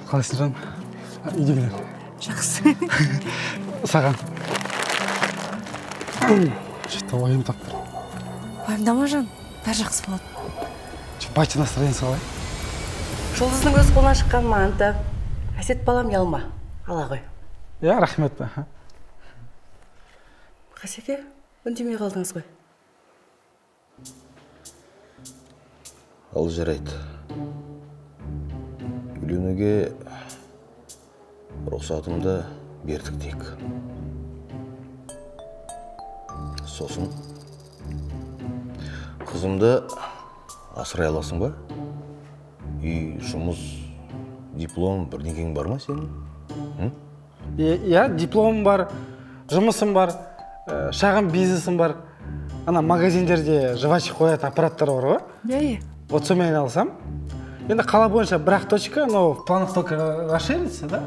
Қалайсың жаным? Үйдегілер. Жақсы. Саған. Что-то уайымдап тұр. Уайымдама жан, бәрі жақсы болады. Батя настроениесі қалай? Жұлдыздың өз қолынан шыққан манты. Әсет балам ялма. Ала ғой. Иә, рахмет. Қасеке, үндемей қалдыңыз ғой. Ал жарайды. Үйленуге рұқсатымды бердік тек. Сосын қызымды асырай аласың ба? Үй, жұмыс, диплом, бірдеңең бар ма сенің? Иә, дипломым бар, жұмысым бар, шағын бизнесім бар. Ана магазиндерде жвачка қоятын аппараттар бар ғой? Иә. Вот сонымен алсам. Енді қала бойынша бір-ақ точка, но в планах только расширится, да?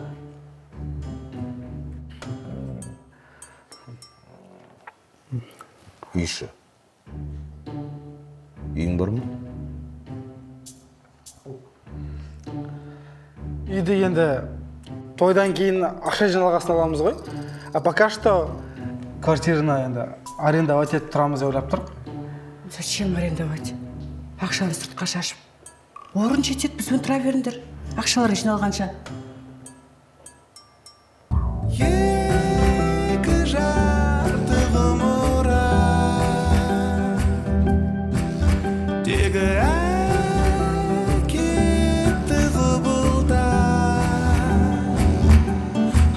Үйші. Үйің бар ма? Үйді енді тойдан кейін ақша жиналғасын аламыз ғой. А пока что квартираны енді арендовать етіп тұрамыз деп ойлап тұрық. Зачем арендовать? Ақшаны сыртқа шашып. Орын жетеді, бізбен тұра беріңдер. Ақшалар жиналғанша. Екі жарты ғұмыра тегі әкетті құбылта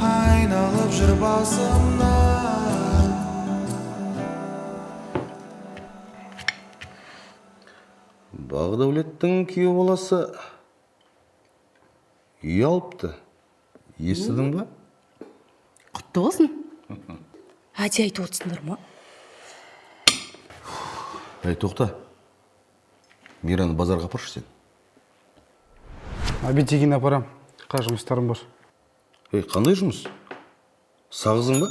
айналып жүр басымнан. Бағдәулеттің күйеу баласы үй алыпты. Естідің ба? Құтты болсын. Әде айтып отырсыңдар ма? Әй, тоқта. Мираны базарға апаршы сен. Обед жеген апарам. Қа жұмыстарым бар. Ей, қандай жұмыс? Сағызың ба?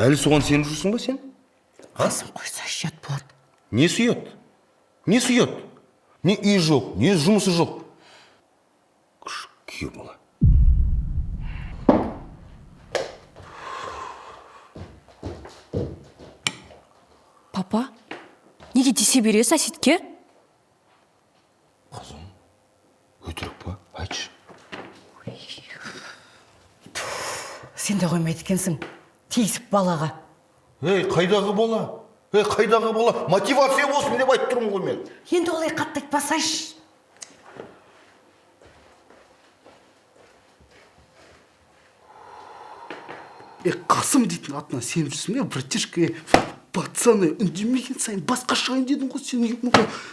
Әлі соған сеніп жүрсің ба сен? Қасым қойса шет болады. Не сүйет? Не сүйет? Не үй жоқ, не жұмысы жоқ. Күшік күйеу бала. Папа, неге десе бересіз Әсетке? Қызым, өтірік па? Айтшы. Сен де қоймайды екенсің. Тиісіп балаға. Ей, қайдағы бола? Ей, қайдағы бола? Мотивация болсын деп айтып тұрмын ғой мен. Енді олай қатты айтпасайшы. Қасым дейтін атына сеніп жүрсің бе? Братишка, пацаны, үндемеген сайын басқа шығайын дедің ғой сен.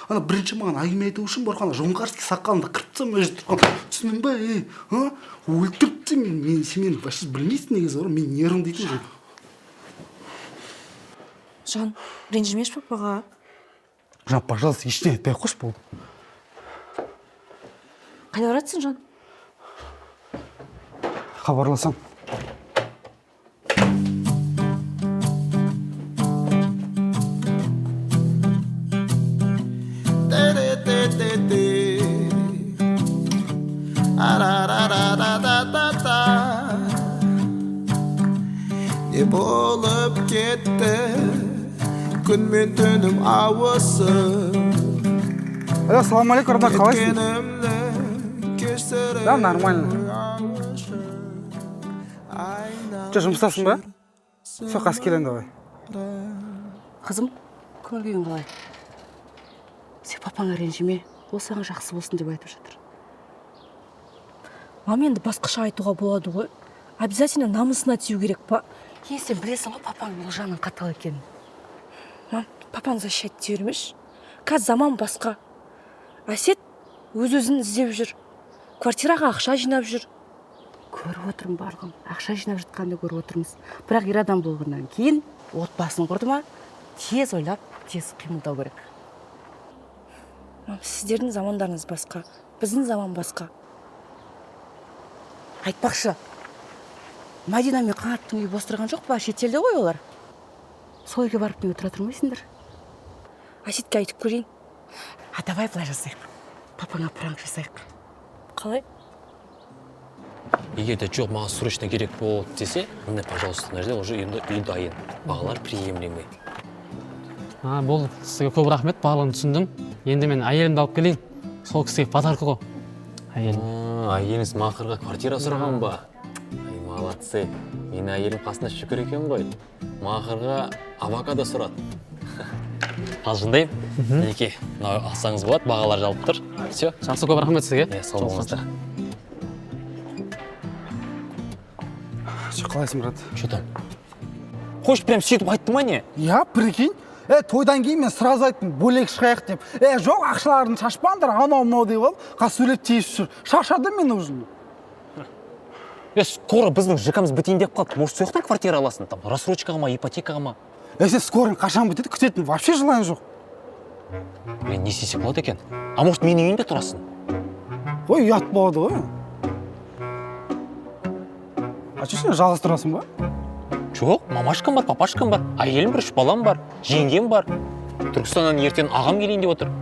Ана бірінші маған әңгіме айту үшін барып ана жоңғарский сақалында қырыпсам өжіп тұрған. Түсінің ба, өлтіріпті мен. Сен мені вообще білмейсің негізі, мен нервым дейтін ғой. Жан, ренжімеш папаға. Жан, пожалуйста, ештеңе айтпай ақ қойшы болды. Қайда баратсың, Жан? Хабарласам. Не болып кетті күн мен түнім ауысып. Ассаламу алейкум, Рабак, қалайсың? Өткенімді кешіріп. Да, нормально. Жұмыстасың ба? Соқас келем давай. Қызым, көңіл күйің қалай? Сен папаңа ренжіме, ол саған жақсы болсын деп айтып жатыр. Мам, енді басқаша айтуға болады ғой. Обязательно намысына тию керек па? Сен білесің ғой папаң Олжанның қатал екенін. Мам, папаны защищать дей бермеші. Қазір заман басқа. Әсет өз-өзін іздеп жүр. Квартираға ақша жинап жүр. Көріп отырмын барлығын. Ақша жинап жатқанды көріп отырмыз. Бірақ ер адам болғаннан кейін отбасын құрды ма, тез ойлап, тез қимылдау керек. Мам, сіздердің замандарыңыз басқа, біздің заман басқа. Айтпақшы, Мадина мен Қанаттың үйі бос тұрған жоқ па? Шетелде ғой олар. Сол үйге барып не отыра тұрмайсыңдар? Әсетке айтып көрейін. Давай былай жасайық. Папаңа пранк жасайық. Қалай? егер де жоқ маған срочно керек болды десе, міне, пожалуйста, мына жерде уже үй дайын. Бағалар приемлемый. Болды, сізге көп рахмет, барлығын түсіндім. Енді мен әйелімді алып келейін. Сол кісіге подарка ғой. Әйелім. Әйеліңіз мақырға квартира сұраған ба? Ай, молодцы. Менің әйелім қасында шүкір екен ғой. Мақырға авокадо сұрады. Қалжындайым. Мінекей, мынау алсаңыз болады, бағалар жалып тұр. Все. Жақсы, көп рахмет сізге. Сау болыңыздар. Қалайсың, брат? Что там? Қойш, прям сөйтіп айтты ма не? Я, прикинь. Тойдан кейін мен сразу айттым, бөлек шығайық деп. Жоқ, ақшаларын шашпаңдар, анау-мынау деп алып, қас сөйлеп тиісіп жүр. Шаршадым мен уже. Скоро біздің ЖК-мыз бітейін деп қалды. Может, сояқтан квартира аласың? Там рассрочкаға ма, ипотекаға ма? Сен скорын қашан бітеді, күтетін вообще желание жоқ. Блин, не істесе болады екен? А может, менің үйімде тұрасың? Ой, ұят болады ғой. Че сен жалғыз тұрасың ба? Жоқ, мамашкам бар, папашкам бар, әйелім бар, үш балам бар, жеңгем бар. Түркістаннан ертең ағам келейін деп отыр.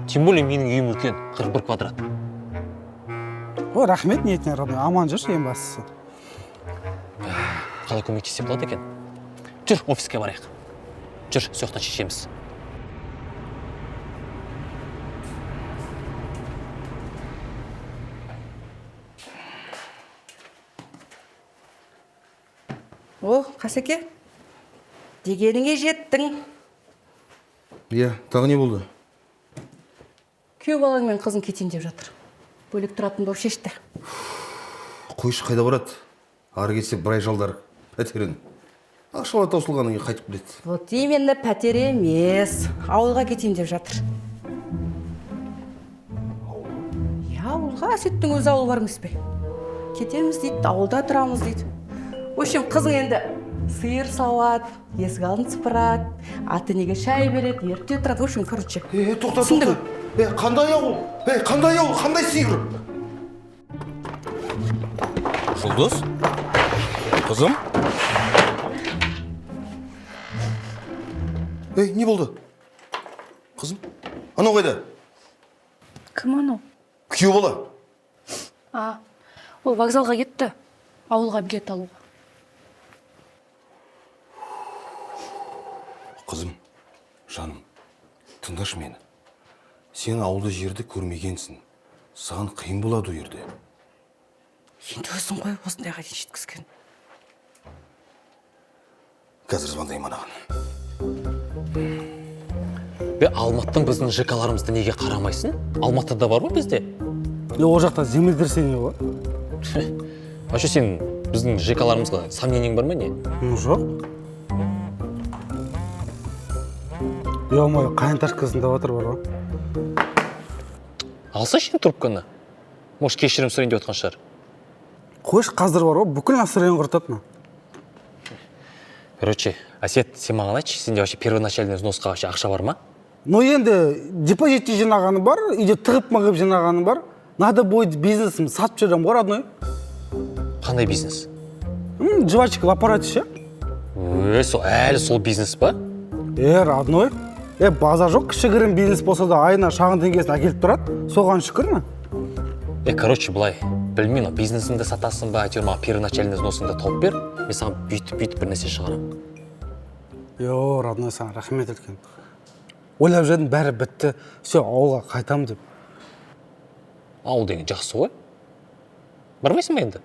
Тем более менің үйім үлкен, 41 квадрат. Ой, рахмет ниетіне, родной, аман жүрші ең бастысы. Қалай көмектессе болады екен? Жүр, офиске барайық. Жүр, сояқтан шешеміз. Қасеке, дегеніңе жеттің. Иә, тағы не болды? Күйеу балаң мен қызың кетейін деп жатыр. Бөлек тұратын болып шешті. Қойшы қайда барады? Ары кетсе бір ай жалдар пәтерін. Ақшалар таусылғаннан кейін қайтып біледі. Вот именно пәтер емес, ауылға кетейін деп жатыр. Ауылға? Әсеттің өзі ауыл бар емес пе? Кетеміз дейді, ауылда тұрамыз дейді. В общем, қызың енді сиыр сауады, есік алдын сыпырады, ата-енеге шай береді, ерте тұрады. В общем, короче. Тоқта. Қандай ауыл? Қандай ауыл? Қандай сиыр? Жұлдыз? Қызым? Не болды? Қызым? Анау қайда? Кім анау? Күйеу бала. Ол вокзалға кетті. Ауылға билет алуға. Қызым, жаным, тыңдашы мені. Сен ауылды жерді көрмегенсің. Саған қиын болады ол жерде. Енді өзің қойып осындайға дейін жеткізген. Қазір звондаймын анаған. Алматыдан біздің ЖК-ларымызды неге қарамайсың? Алматыда бар ғой бізде? Ол жақта землетрясение ғой. Вообще сен біздің ЖК-ларымызға сомнениең бар ма не? Жоқ. Ё-моё, қайын ташкасында отыр бар ғой. Алса сен трубканы. Может, кешірім сұрайын деп отқан шығар. Қойш, қазір бар ғой, бүкіл настроение құртады. Короче, Әсет, сен маған айтшы, сенде вообще первоначальный взносқа вообще ақша бар ма? Енді депозитте жинағаны бар, үйде тығып-мығып жинағаны бар. Надо будет бизнесім сатып жүрем ғой, родной. Қандай бизнес? Жвачка в аппарате ше. Әлі сол бизнес па? Родной. База жоқ, кішігірім бизнес болса да айына шағын теңгесін әкеліп тұрады. Соған шүкір ме? Короче, былай, білмеймін, бизнесіңді сатасың ба, әйтеуір маған первоначальный взносыңды тауып бер, мен саған бүйтіп бір нәрсе шығарам. Родной, саған рахмет үлкен. Ойлап жүрдім, бәрі бітті, все, ауылға қайтам деп. Ауыл деген жақсы ғой? Бармайсың ба енді?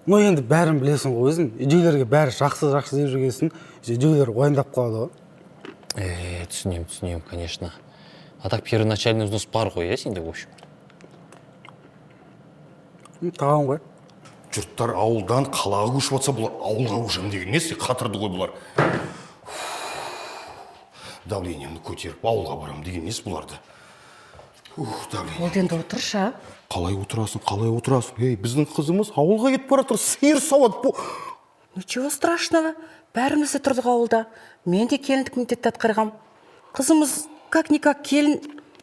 Енді бәрін білесің ғой өзің. Үйдегілерге бәрі жақсы деп жүргесін, үйдегілер уайымдап қалады ғой. Түсінем, конечно. А так первоначальный взнос бар ғой, сенде, в общем. Тағам ғой. Жұрттар ауылдан қалаға көшіп отса, бұлар ауылға көшем деген несі? Қатырды ғой бұлар. Давлениемді көтеріп ауылға барам деген несі бұларды? Давление. Ол енді отыршы. Қалай отырасың? Біздің қызымыз ауылға кетіп баратыр, сиыр сауады. Ничего страшного. Бәріміз де тұрдық ауылда. Мен де келіндік міндетті атқарғам. Қызымыз как-никак келін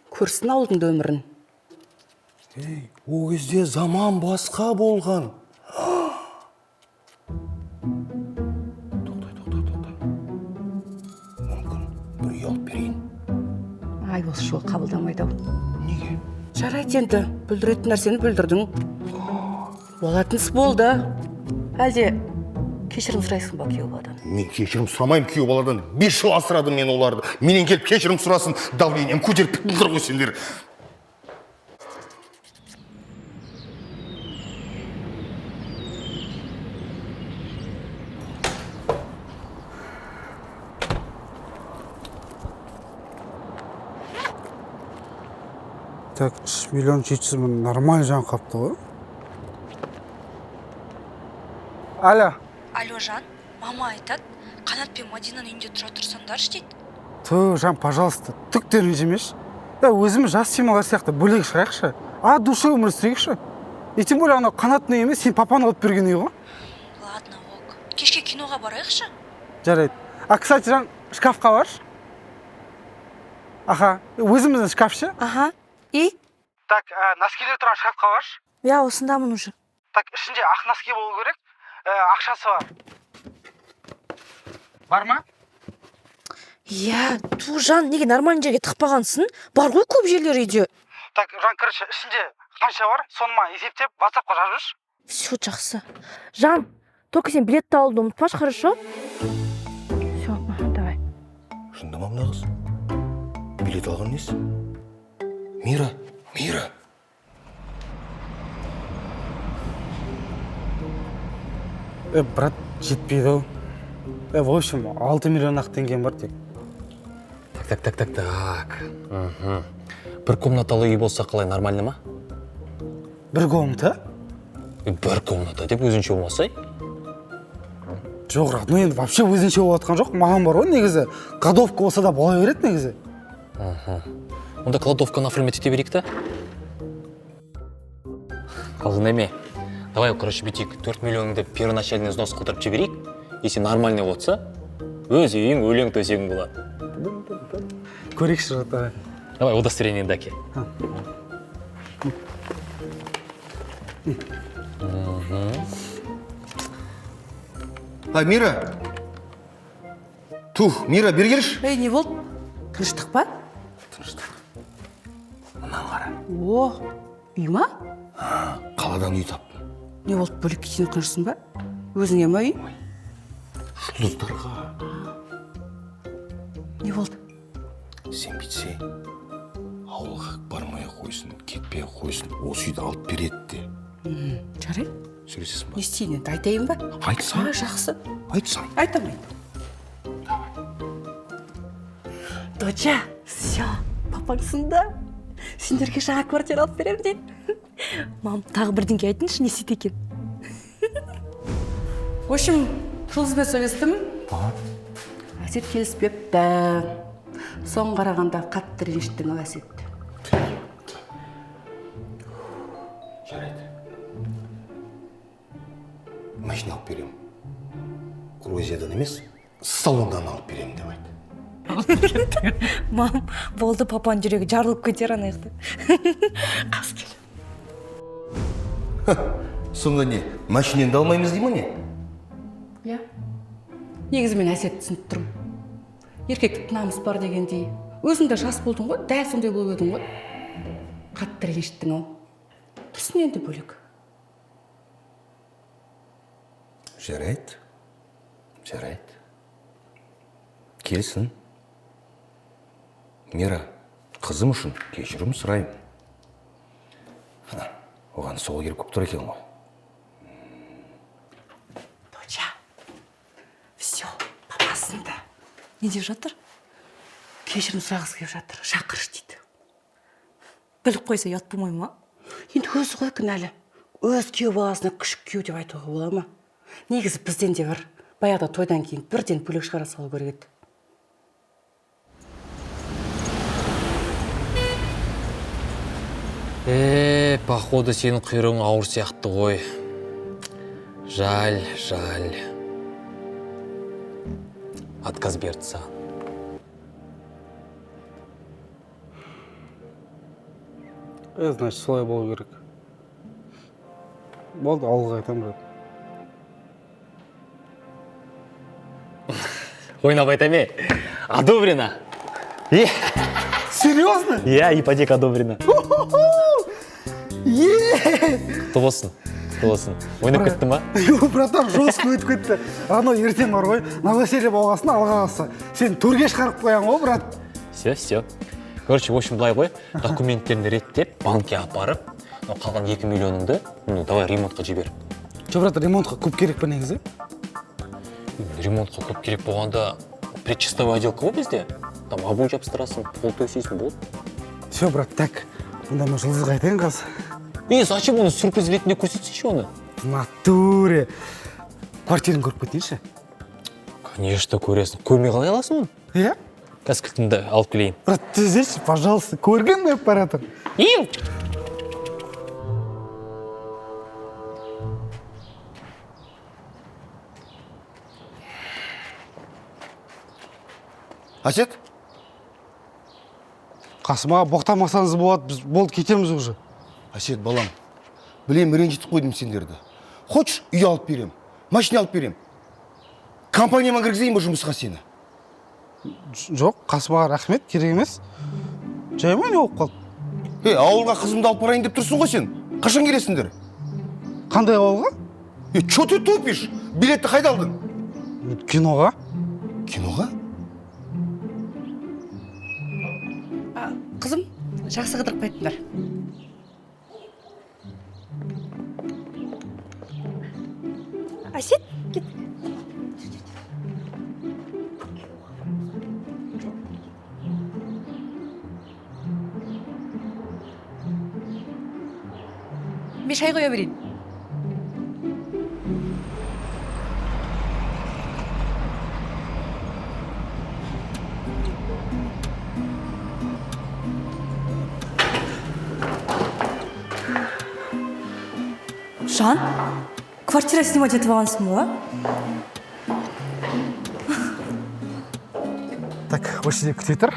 көрсін ауылдың өмірін. О кезде заман басқа болған. Тоқтай. Мүмкін бір үй алып берейін. Ай, осы жол қабылдамайды ау. Неге? Жарайды енді, бүлдіретін нәрсені бүлдірдің. болатыныс болды. Әлде кешірім сұрайсың ба күйеу баладан? Мен кешірім сұрамаймын күйеу баладан. 5 жыл асырадым мен оларды. Менен келіп кешірім сұрасын, давлением көтеріп тұр ғой сендер. Так, 3 миллион 700 мың нормально жан қапты ғой. Алло. Алло, Жан, мама айтады, Қанат пен Мадинаның үйінде тұра тұрсаңдаршы дейді. Ту, Жан, пожалуйста, түк те ренжімеші. Өзіміз жас семалар сияқты бөлек шығайықшы. Душе өмір сүрейікші. И тем более анау Қанаттың үйі емес, сен папаны алып берген үй ғой. Ладно, ок. Кешке киноға барайықшы. Жарайды. Кстати, Жан, шкафқа баршы. Аха, өзіміздің шкаф ше? Аха. И? Так, носкилер тұрған шкафқа баршы. Я осындамын уже. Так, ішінде ақ носки болу керек. Ақшасы бар. Бар ма? Я, ту, Жан, неге нормальный жерге тықпағансың? Бар ғой көп жерлер үйде. Так, Жан, короче, ішінде қанша бар? Соны ма есептеп, WhatsApp-қа жазып. Все, жақсы. Жан, только сен билетті алуды ұмытпашы, хорошо? Все, давай. Шында ма мына қыз? Билет алған несі? Мира. Брат, жетпейді ау. В общем, 6 миллион ақ теңгем бар тек. Так. Бір комнаталы үй болса қалай, нормально ма? Бір комната? Бір комната деп өзінше болмасай? Жоқ, брат, енді вообще өзінше болатқан жоқ. Маған бар ғой, негізі. Кладовка болса да бола береді негізі. Онда кладовканы оформить ете берейік та? Қалжың еме. Давай, короче, бітейік. 4 миллионыңды первоначальный взнос қылдырып жіберейік. Если нормальный болса, өз үйің өлең төсегің болады. Көрейікші, давай. Давай, удостоверениеңді әке. Мира. Мира, бері келші. Не болды? Тыныштық па? Тыныштық. Мынаны қара. Үй ма? Қаладан үй таптым. Не болды, бөлек кеткен қыншысың ба? Өзіңе ма үй? Жұлдыздарға. Не болды? Сен бітсе, ауылға бармай қойсын, кетпей қойсын, осы үйді алып береді де. Жарай. Сөйлесесің ба? Не істейін енді, айтайын ба? Айтсаң. Жақсы. Айтсаң. Айтамын. Доча, все, папаңсың да. Сендерге жаңа квартира алып беремін дейді. Мам, тағы бірдеңке айтыңызшы, не істейді екен? В общем, Жұлдызбен сөйлестім. Әсет келіспепті. Соң қарағанда қатты ренжіттің ау Әсет. Жарайды. Машина алып беремін. Грузиядан емес, салондан алып беремін деп айт. Мам, болды, папаның жүрегі жарылып кетер анаяқты. Қас кел. Сонда не, машиненді алмаймыз дей ма не? Иә. Негізі мен Әсет түсініп тұрмын. Еркектік намыс бар дегендей. Өзің де жас болдың ғой, дәл сондай болып едің ғой. Қатты ренжіттің ау. Тұрсын енді бөлек. Жарайды. Келсін. Мира, қызым үшін кешірім сұрайын. Оған сол керек көп тұр екен ғой. Доча, все, папасында. Не деп жатыр? Кешірім сұрағысы келіп жатыр, шақырыш дейді. Біліп қойса ұят болмай ма? Енді өзі ғой кінәлі. Өз күйеу баласына күшік күйеу деп айтуға бола ма? Негізі бізден де бар. Баяғыда тойдан кейін бірден бөлек шығара салу керек еді. Походу, сенің құйрығың ауыр сияқты ғой. Жаль. Отказ берді саған. Значит, солай болу керек. Болды, ауылға айтамын, брат. Ойнап айтаме. Одобрено. Серьезно? Ипотека одобрена. Құтты болсын. құтты болсын. Ойнап кеттің ба? Братан, жестко өтіп кетті. Анау ертең бар ғой, новоселье болғасын алға қалса. Сен төрге шығарып қоян ғой, брат. Все. Короче, в общем, былай ғой, документтерін реттеп, банкке апарып, қалған 2 миллионыңды, давай ремонтқа жібер. Брат, ремонтқа көп керек па негізі? Ремонтқа көп керек болғанда, предчистовая отделка ғой бізде. Там обой жабыстырасың, пол төсейсің, болды. Все, брат, так. Онда мен Жұлдызға айтайын қазір. Зачем оны сюрприз ретінде көрсетсейші оны? В натуре. Квартираны көріп кетейінші? Конечно, көресің. Көрмей қалай аласың оны? Иә? Қазір кілтімді алып келейін. Брат, тезеші, пожалуйста, көрген бе оператор? Асет? Қасымаға боқтамасаңыз болады, біз болды кетеміз уже. Асет, балам, білем, ренжітіп қойдым сендерді. Хочешь, үй алып берем, машина алып берем. Компанияма кіргізейін ба жұмысқа сені? Жоқ, Қасымаға рахмет, керек емес. Жайма не болып қалды? Ауылға қызымды алып барайын деп тұрсың ғой сен. Қашан келесіңдер? Қандай ауылға? Чё ты тупишь? Билетті қайда алдың? Киноға. Киноға? Қызым, жақсы қыдырып қайттыңдар. Әсет, кет. Мен шай қоя берейін. Жан, квартира снимать етіп алғансың ба? Так, осы жерде күте тұр.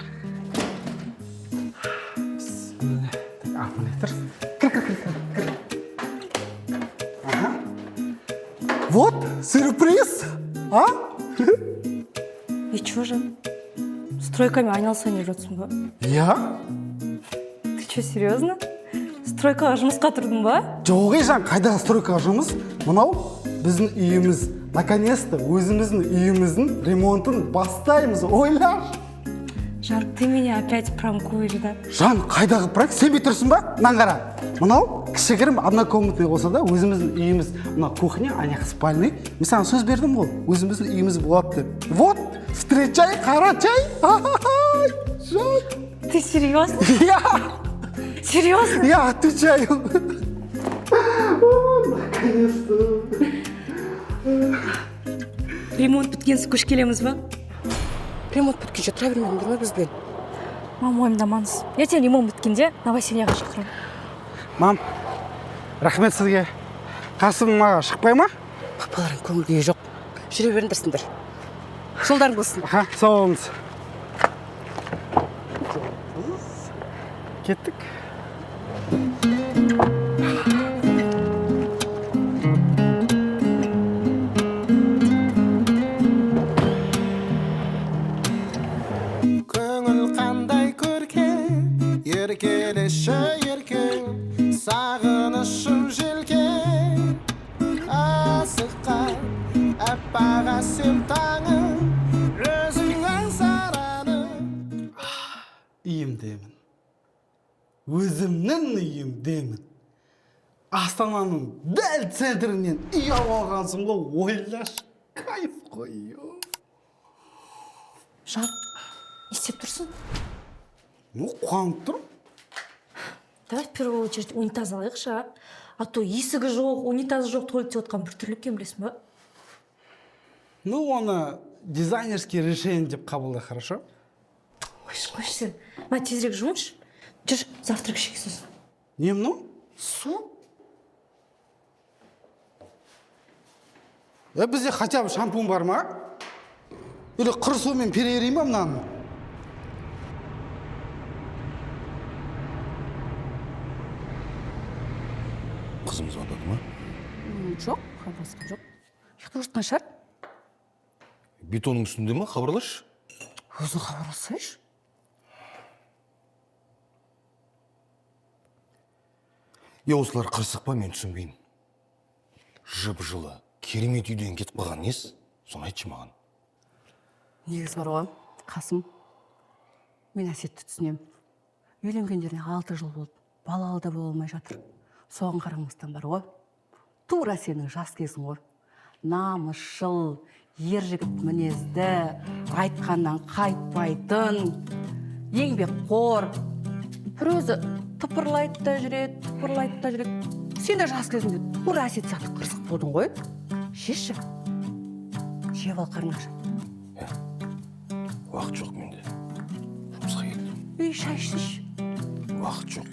Міне тұр. Кір. Вот, сюрприз. А? И чё, Жан? Стройками айналысайын деп жатсың ба? Я? Ты чё, серьезно? Стройкаға жұмысқа тұрдың ба? Жоқ, Жан, қайдағы стройкаға жұмыс? Мынау біздің үйіміз. Наконец-то өзіміздің үйіміздің ремонтын бастаймыз, ойлаш. Жан, ты меня опять промкуешь, да? Жан, қайдағы проект? Сен бей тұрсың ба? Мынан қара. Мынау кішігірім однокомнатный болса да, өзіміздің үйіміз, мына кухня, аяқ спальный. Мен саған сөз бердім ғой, өзіміздің үйіміз болады деп. Вот, встречай, қарачай. Жан. Ты серьезно? Я. Серьезно? Я отвечаю. Наконец-то. Ремонт біткенсіз көш келеміз ба? Ремонт біткенше тұра бермедіңдер ма бізбен? Мам, ойымдамаңыз. Ертең ремонт біткенде новосельеға шақырамын. Мам, рахмет сізге. Қасым маға шықпай ма? Папаларың көңілге жоқ. Жүре беріңдерсіңдер. Жолдарың болсын. Сау болыңыз. Кеттік. Көңіл қандай көркем, еркелеші еркем, сағынышым желкен. Асыққан аппақ әсем таңым, өзің аңсараным. Үйімдемін. Өзімнің үйімдемін. Астананың дәл центрінен үй алғансың ғой, ойлаш, кайф қой. Жан, не істеп тұрсың? Ну, қуанып тұр. Давай в первую очередь унитаз алайықшы, а то есігі жоқ, унитазы жоқ туалет деп отқан бір түрлі екен, білесің ба? Ну, оны дизайнерский решение деп қабылда, хорошо? Қойшы сен, ма тезірек жуыншы. Жүр, завтрак ішейік сосын. Не мынау? Су? Бізде хотя бы шампунь бар ма? Или құр сумен перерейін ба мынаны? Қызым звондады ма? Жоқ, хабарласқан жоқ. Ұйықтап жатқан шығар. Бетонның үстінде ма? Хабарласшы. Өзің хабарласайшы. Осылар қырсық па, мен түсінбеймін. жып жылы керемет үйден кетіп қалған несі? Соны айтшы маған. Негіз бар ғой, Қасым. Мен Әсетті түсінем. Үйленгендеріне 6 жыл болды. Балалы да бола алмай жатыр. Соған қарамастан бар ғой. Тура сенің жас кезің ғой. Намысшыл, ер жігіт мінезді, айтқаннан қайтпайтын, еңбекқор. Бір өзі тыпырлайды да жүреді. Сен де жас кезіңде тура Әсет сияқты қырсық болдың ғой. Шешші. Жеп ал қарның аша. Уақыт жоқ менде. Жұмысқа келдім. Үй шай ішсінші. Уақыт жоқ.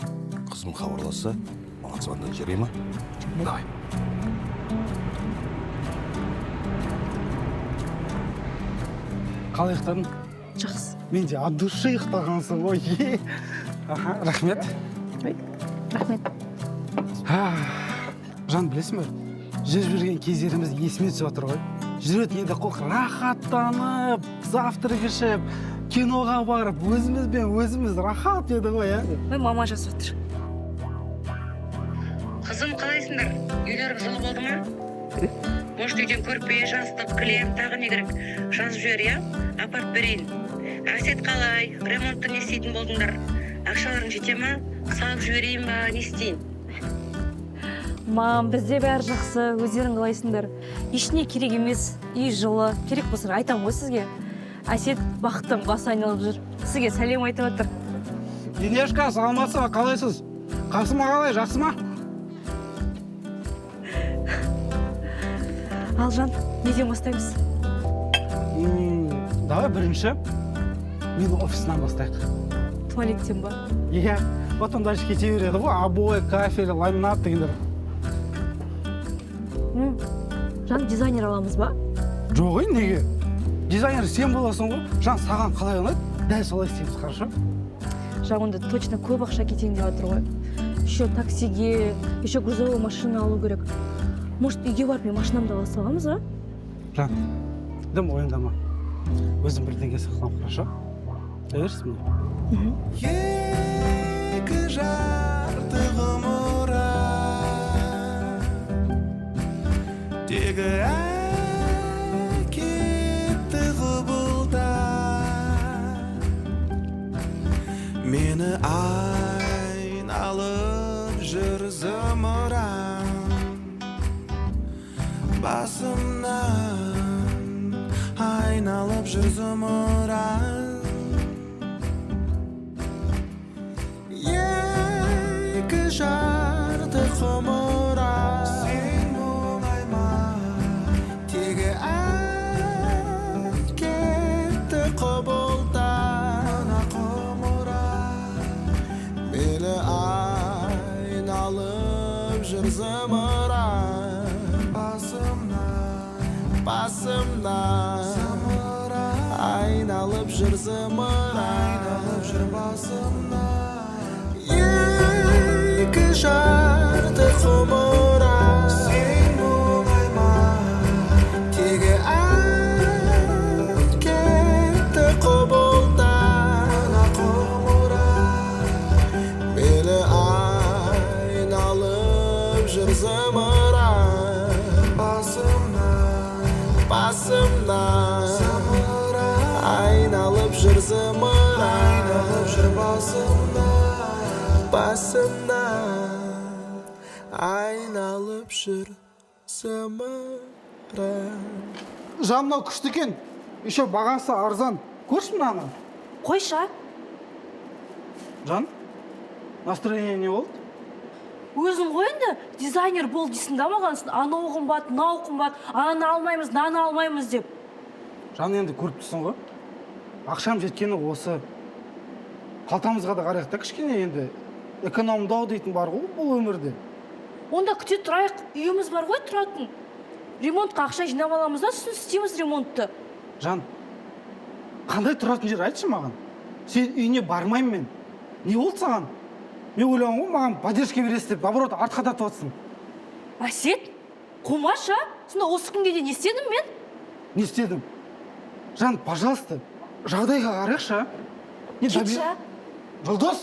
Қызым хабарласа, маған звондап жарай ма? Давай. Қалай ұйықтадың? Жақсы. Мен де от души ұйықтағансың ғой. Аха, рахмет. Рахмет. Жан, білесің бе? Жүріп жүрген кездеріміз есіме түсіп отыр ғой. Жүретін еді қол рахаттанып, завтрак ішіп, киноға барып, өзіміз рахат еді ғой, Ой, мама жазып отыр. Қызым, қалайсыңдар? Үйлерің жылы болды ма? Может, үйден көрпе, жастық, кілем, тағы не керек? Жазып жібер, иә? Апарып берейін. Әсет қалай? Ремонтты не істейтін болдыңдар? Ақшаларың жете ма? Салып жіберейін ба? Не істейін? Мам, бізде бәрі жақсы, өздерің қалайсыңдар? Ешіне керек емес, үй жылы. Керек болса айтам ғой сізге. Әсет бақыттан басы айналып жүр. Сізге сәлем айтып отыр. Денешка, саламатсыз ба, қалайсыз? Қасыма қалай, жақсы ма? Алжан, неден бастаймыз? Давай бірінші мен офисынан бастайық. Туалеттен ба? Иә, потом дальше кете береді ғой, обои, кафель, ламинат дегендер. Жан, дизайнер аламыз ба? Жоқ ей, неге? Дизайнер сен боласың ғой, Жан, саған қалай ұнайды? Дәл солай істейміз, хорошо? Жан, онда точно көп ақша кетейін деп отыр ғой. Еще таксиге, еще грузовой машина алу керек. Может, үйге барып мен машинамды ала саламыз, а? Жан, дым ойындама. Өзім бірдеңе сақлам, хорошо? Дәверсіз мені? Екі жарты ғұмыры тегі әкетті құбылда мені айналып жүр зымыран басымнан айналып жүр зымыран екі жарты құмыра сен мұңайма тегі әкетті құбылдан құмыра мені айналып жүр зымыран басымнан айналып жүр зымыран екі жарты құмыра сен мұңайма тегі әкетті құбылдан құмыра мені айналып жүр зымыран басымнан айналып жүр зымыран басымнан айналып жүр зымыран. Жан, мынау күшті екен. Еще бағасы арзан. Көрші мынаны. Қойша. Жан, настроение не болды? Өзің ғой енді дизайнер бол дейсің да маған, анау қымбат, мынау қымбат, аны алмаймыз, наны алмаймыз деп. Жан, енді көріп тұрсың ғой. Ақшам жеткені осы. Қалтамызға да қарайық та кішкене енді. Экономдау дейтін бар ғой бұл өмірде. Онда күте тұрайық, үйіміз бар ғой тұратын. Ремонтқа ақша жинап аламыз да, сосын істейміз ремонтты. Жан, қандай тұратын жер айтшы маған. Сен үйіне бармаймын мен. Не болды саған? Мен ойлағам ғой, маған поддержка бересіз деп, наоборот, артқа тартып отырсың. Әсет, қумаша, сонда осы күнге дейін не істедім мен? Не істедім? Жан, пожалуйста, жағдайға қарайықшы, а? Кетші. Жұлдыз!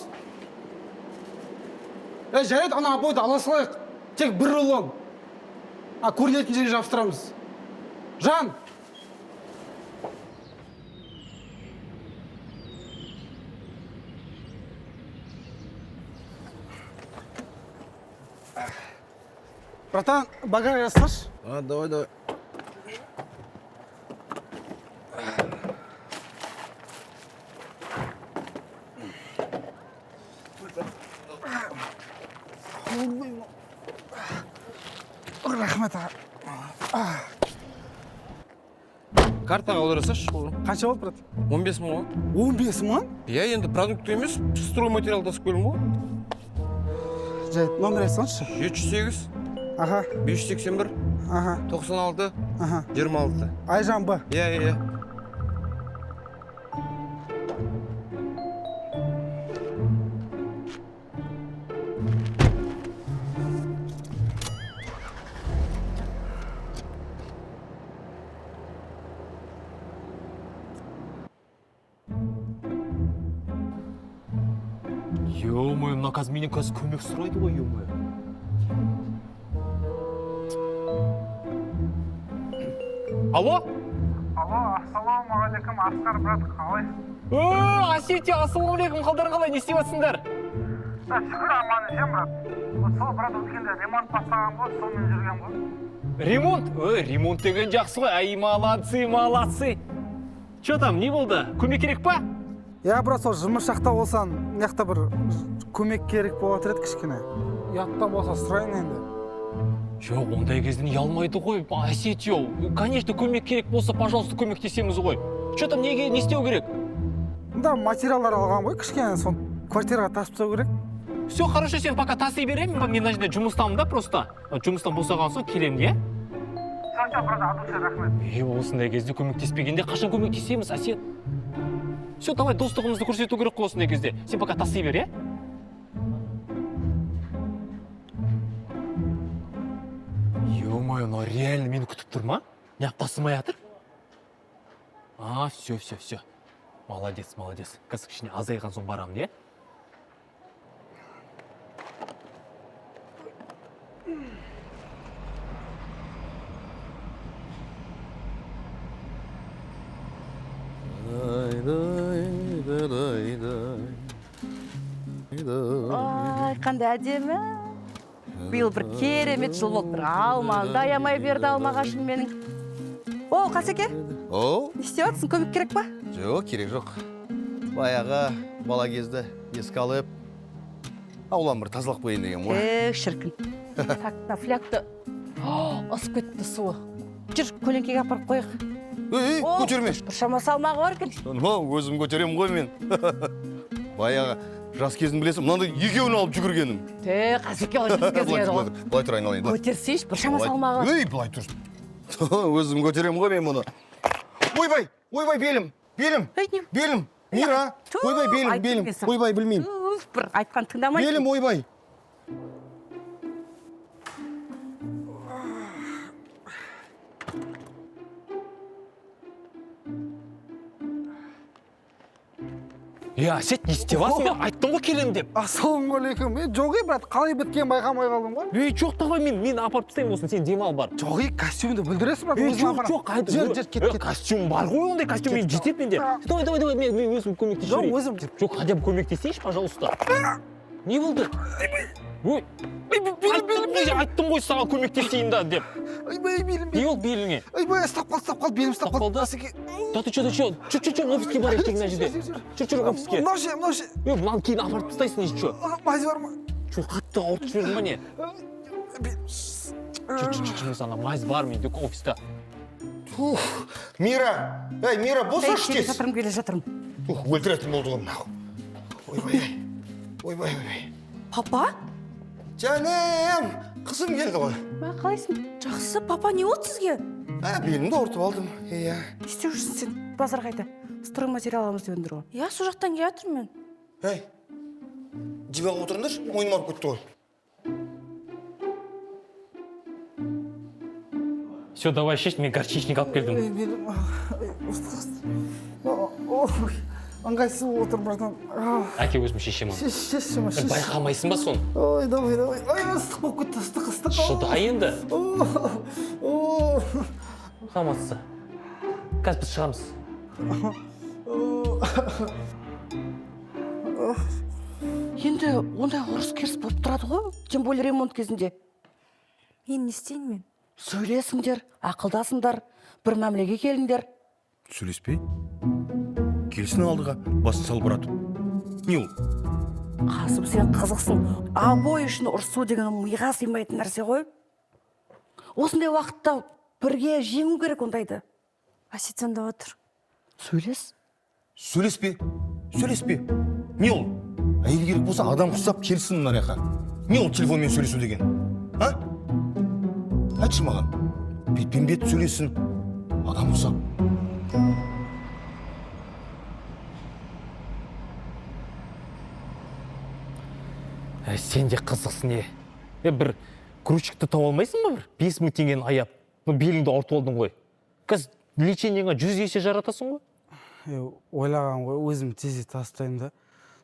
Жарайды, ана обойды ала салайық. Тек бір рулон. А көрінетін жерге жабыстырамыз. Жан! Братан, багаж жасашы. Давай. Рахмет. Картаға аударасашы. Қанша болды, брат? 15 мың ғой. 15 мың? Иә, енді продукт емес, стройматериал тасып келдім ғой. Жайт, номер айтсаңызшы. 708, Аха, 581, аха, 96, аха. 26. Айжан Б. Иә. Ё-моё, мына қазір менен қазір көмек сұрайды ғой, ё-моё. Алло, ассалаумағалейкум, Асқар брат, қалайсың? Асети, ассалаумағалейкум, қалдарың қалай, не істеп жатсыңдар? Шүкір аман есен, брат. Сол брат өткенде ремонт бастаған ғой, сонымен жүрген ғой. Ремонт? Ремонт деген жақсы ғой, ай, молодцы. Чё там, не болды? Көмек керек па? Я, брат, сол жұмыс жақта болсан, мыняқта бір көмек керек болады еді кішкене. Ұятта болса сұрайын енді. Жоқ, ондай кезден ұялмайды ғой, Асет, конечно, көмек керек болса, пожалуйста, көмектесеміз ғой. Чё там, не істеу керек? Да, материалдар алған ғой, кішкене сон квартираға тасып тастау керек. Все, хорошо, сен пока таси беремін, мен мына жерде жұмыстамын да просто. Жұмыстан босаған соң келемін, иә? Все, брат, адуша, рахмет. Осындай кезде көмектеспегенде қашан көмектесеміз, Асет? Все, давай достығымызды көрсету керек қой осындай кезде. Сен пока таси бер, иә? Ё-моё, но реально мені күтіп тұр ма? Неғып тасымай жатыр? Все. Молодец. Қазір кішкене азайған соң барамын, иә? Ай, қандай әдемі. Биыл бір керемет жыл болды, бір алманы да аямай берді алмағашым менің. О, Қасеке, не істеп жатсың, көмек керек па? Жоқ, керек жоқ. Баяғы бала кезді еске алып, ауланы бір тазалап қояйын деген ғой. Шіркін. Так, на флягты ысып кетті суы. Жүр, көлеңкеге апарып қойық. Көтерме. Біршама салмағы бар екен. Өзім көтерем ғой мен. Баяғы жас кезін білесің, мынандай екеуін алып жүгіргенім. Қасеке ол жас кезінде ғой. Былай тұр айналайын да. Көтерсейші, біршама салмағы бар. Былай тұрсын. Өзім көтерем ғой мен мұны. Ойбай, белім. Мира, ойбай, белім. Ойбай, білмеймін. Бір айтқан тыңдамай. Белім, ойбай. Асет, не істеп жатсың? Мен айттым ғой келем деп. Ассалаумағалейкум. Жоқ, брат, қалай біткен байқамай қалдым ғой. Жоқ, давай мен апарып тастаймын осыны, сен демал бар. Жоқ, костюмді білдіресің, брат. Жоқ, қайда. Кет. Костюм бар ғой, ондай костюм мен жетеді менде. Давай, мен өзім көмектесіп Жоқ, өзім. Жоқ, хотя бы көмектесейші, пожалуйста. Не болды? Ой, айттым ғой саған көмектесейін да деп. Белім. Не болды беліңе? Стап қалды, белім стап қалды. Да ты чё, офиске бар ештеңе мына жерде. Жүр, офиске. Мынаушы. Мынаны кейін апарып тастайсың, еще чё? Мазь бар ма? Чё, қатты ауыртып жібердің ба не? Жүр, ана мазь бар менде офиста. Мира, босашы тез. Келе жатырмын. Өлтіретін болды ғой мынау. Ойбай. Папа? Жаным, қызым келді ғой. Қалайсың? Жақсы, папа, не болды сізге? Белімді ауыртып алдым. Не істеп жүрсің сен? Базар қайда? Стройматериал аламыз деп өндір ғой. Иә, сол жақтан келе жатырмын мен. Диванға отырыңдаршы, мойным ауырып кетті ғой. Все, давай шеш, мен горчичник алып келдім. ыңғайсыз отыр братан. Әке өзім шешемін. Шешші. Байқамайсың ба соны? Ой, давай. Ой, ыстық болып кетті, ыстық. Шыда енді. О. Қаматса. Қазір біз шығамыз. Енді ондай ұрыс керіс болып тұрады ғой, тем более ремонт кезінде. Мен не істейін мен? Сөйлесіңдер, ақылдасыңдар, бір мәмілеге келіңдер. Сөйлеспей? Келсін алдыға, басын салбыратып. Не ол? Қасым, сен қызықсың. Абой үшін ұрсу деген миға сыймайтын нәрсе ғой. Осындай уақытта бірге жеңу керек ондайды. Әсет сонда отыр. Сөйлес. Сөйлеспе. Не ол? Әйел керек болса адам құсап келсін мына жаққа. Не ол телефонмен сөйлесу деген? А? Айтшы маған. Бетпен бет сөйлесін. Адам құсап. Сен де қызықсың е. Бір крючкті тауып алмайсың ба бір? 5000 теңгені аяп. Беліңді ауыртып алдың ғой. Қазір лечениеңа 100 есе жаратасың ғой? Ойлаған ғой, өзім тез тастаймын да.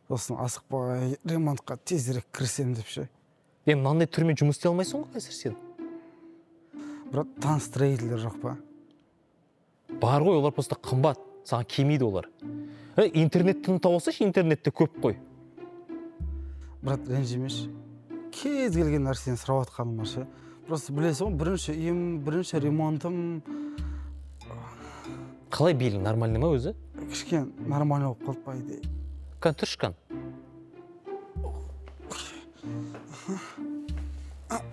Сосын асықпай ремонтқа тезірек кірсем деп ше. Мынандай түрмен жұмыс істей алмайсың ғой қазір сен? Брат, таныс строительдер жоқ па? Бар ғой, олар просто қымбат. Саған келмейді олар. Интернеттен тауысыш, интернетте көп қой. Брат, ренжімеш. Кез келген нәрсені сұрап атқаным бар ше. Просто білесің ғой, бірінші үйім, бірінші ремонтым. Қалай белің, нормальный ма өзі? Кішкен нормально болып қалып па иде. Кан тұршқан.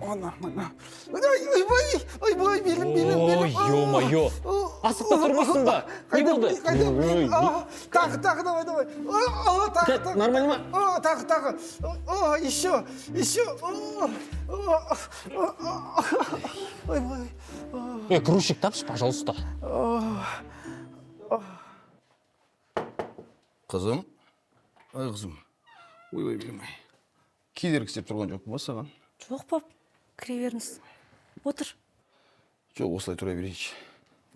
О, нормально. Ойбай, белім. Ой, ё-моё. Асықта тұрмысың ба? Не болды? Тағы, давай. Тағы. Нормально ма? Тағы. Еще. Ойбай. Грузчик тапшы, пожалуйста. Қызым? Ай, қызым. Ойбай, білмей. Кедергі істеп тұрған жоқ па саған? Жоқ пап, кіре беріңіз. Отыр. Жоқ, осылай тұра берейінші.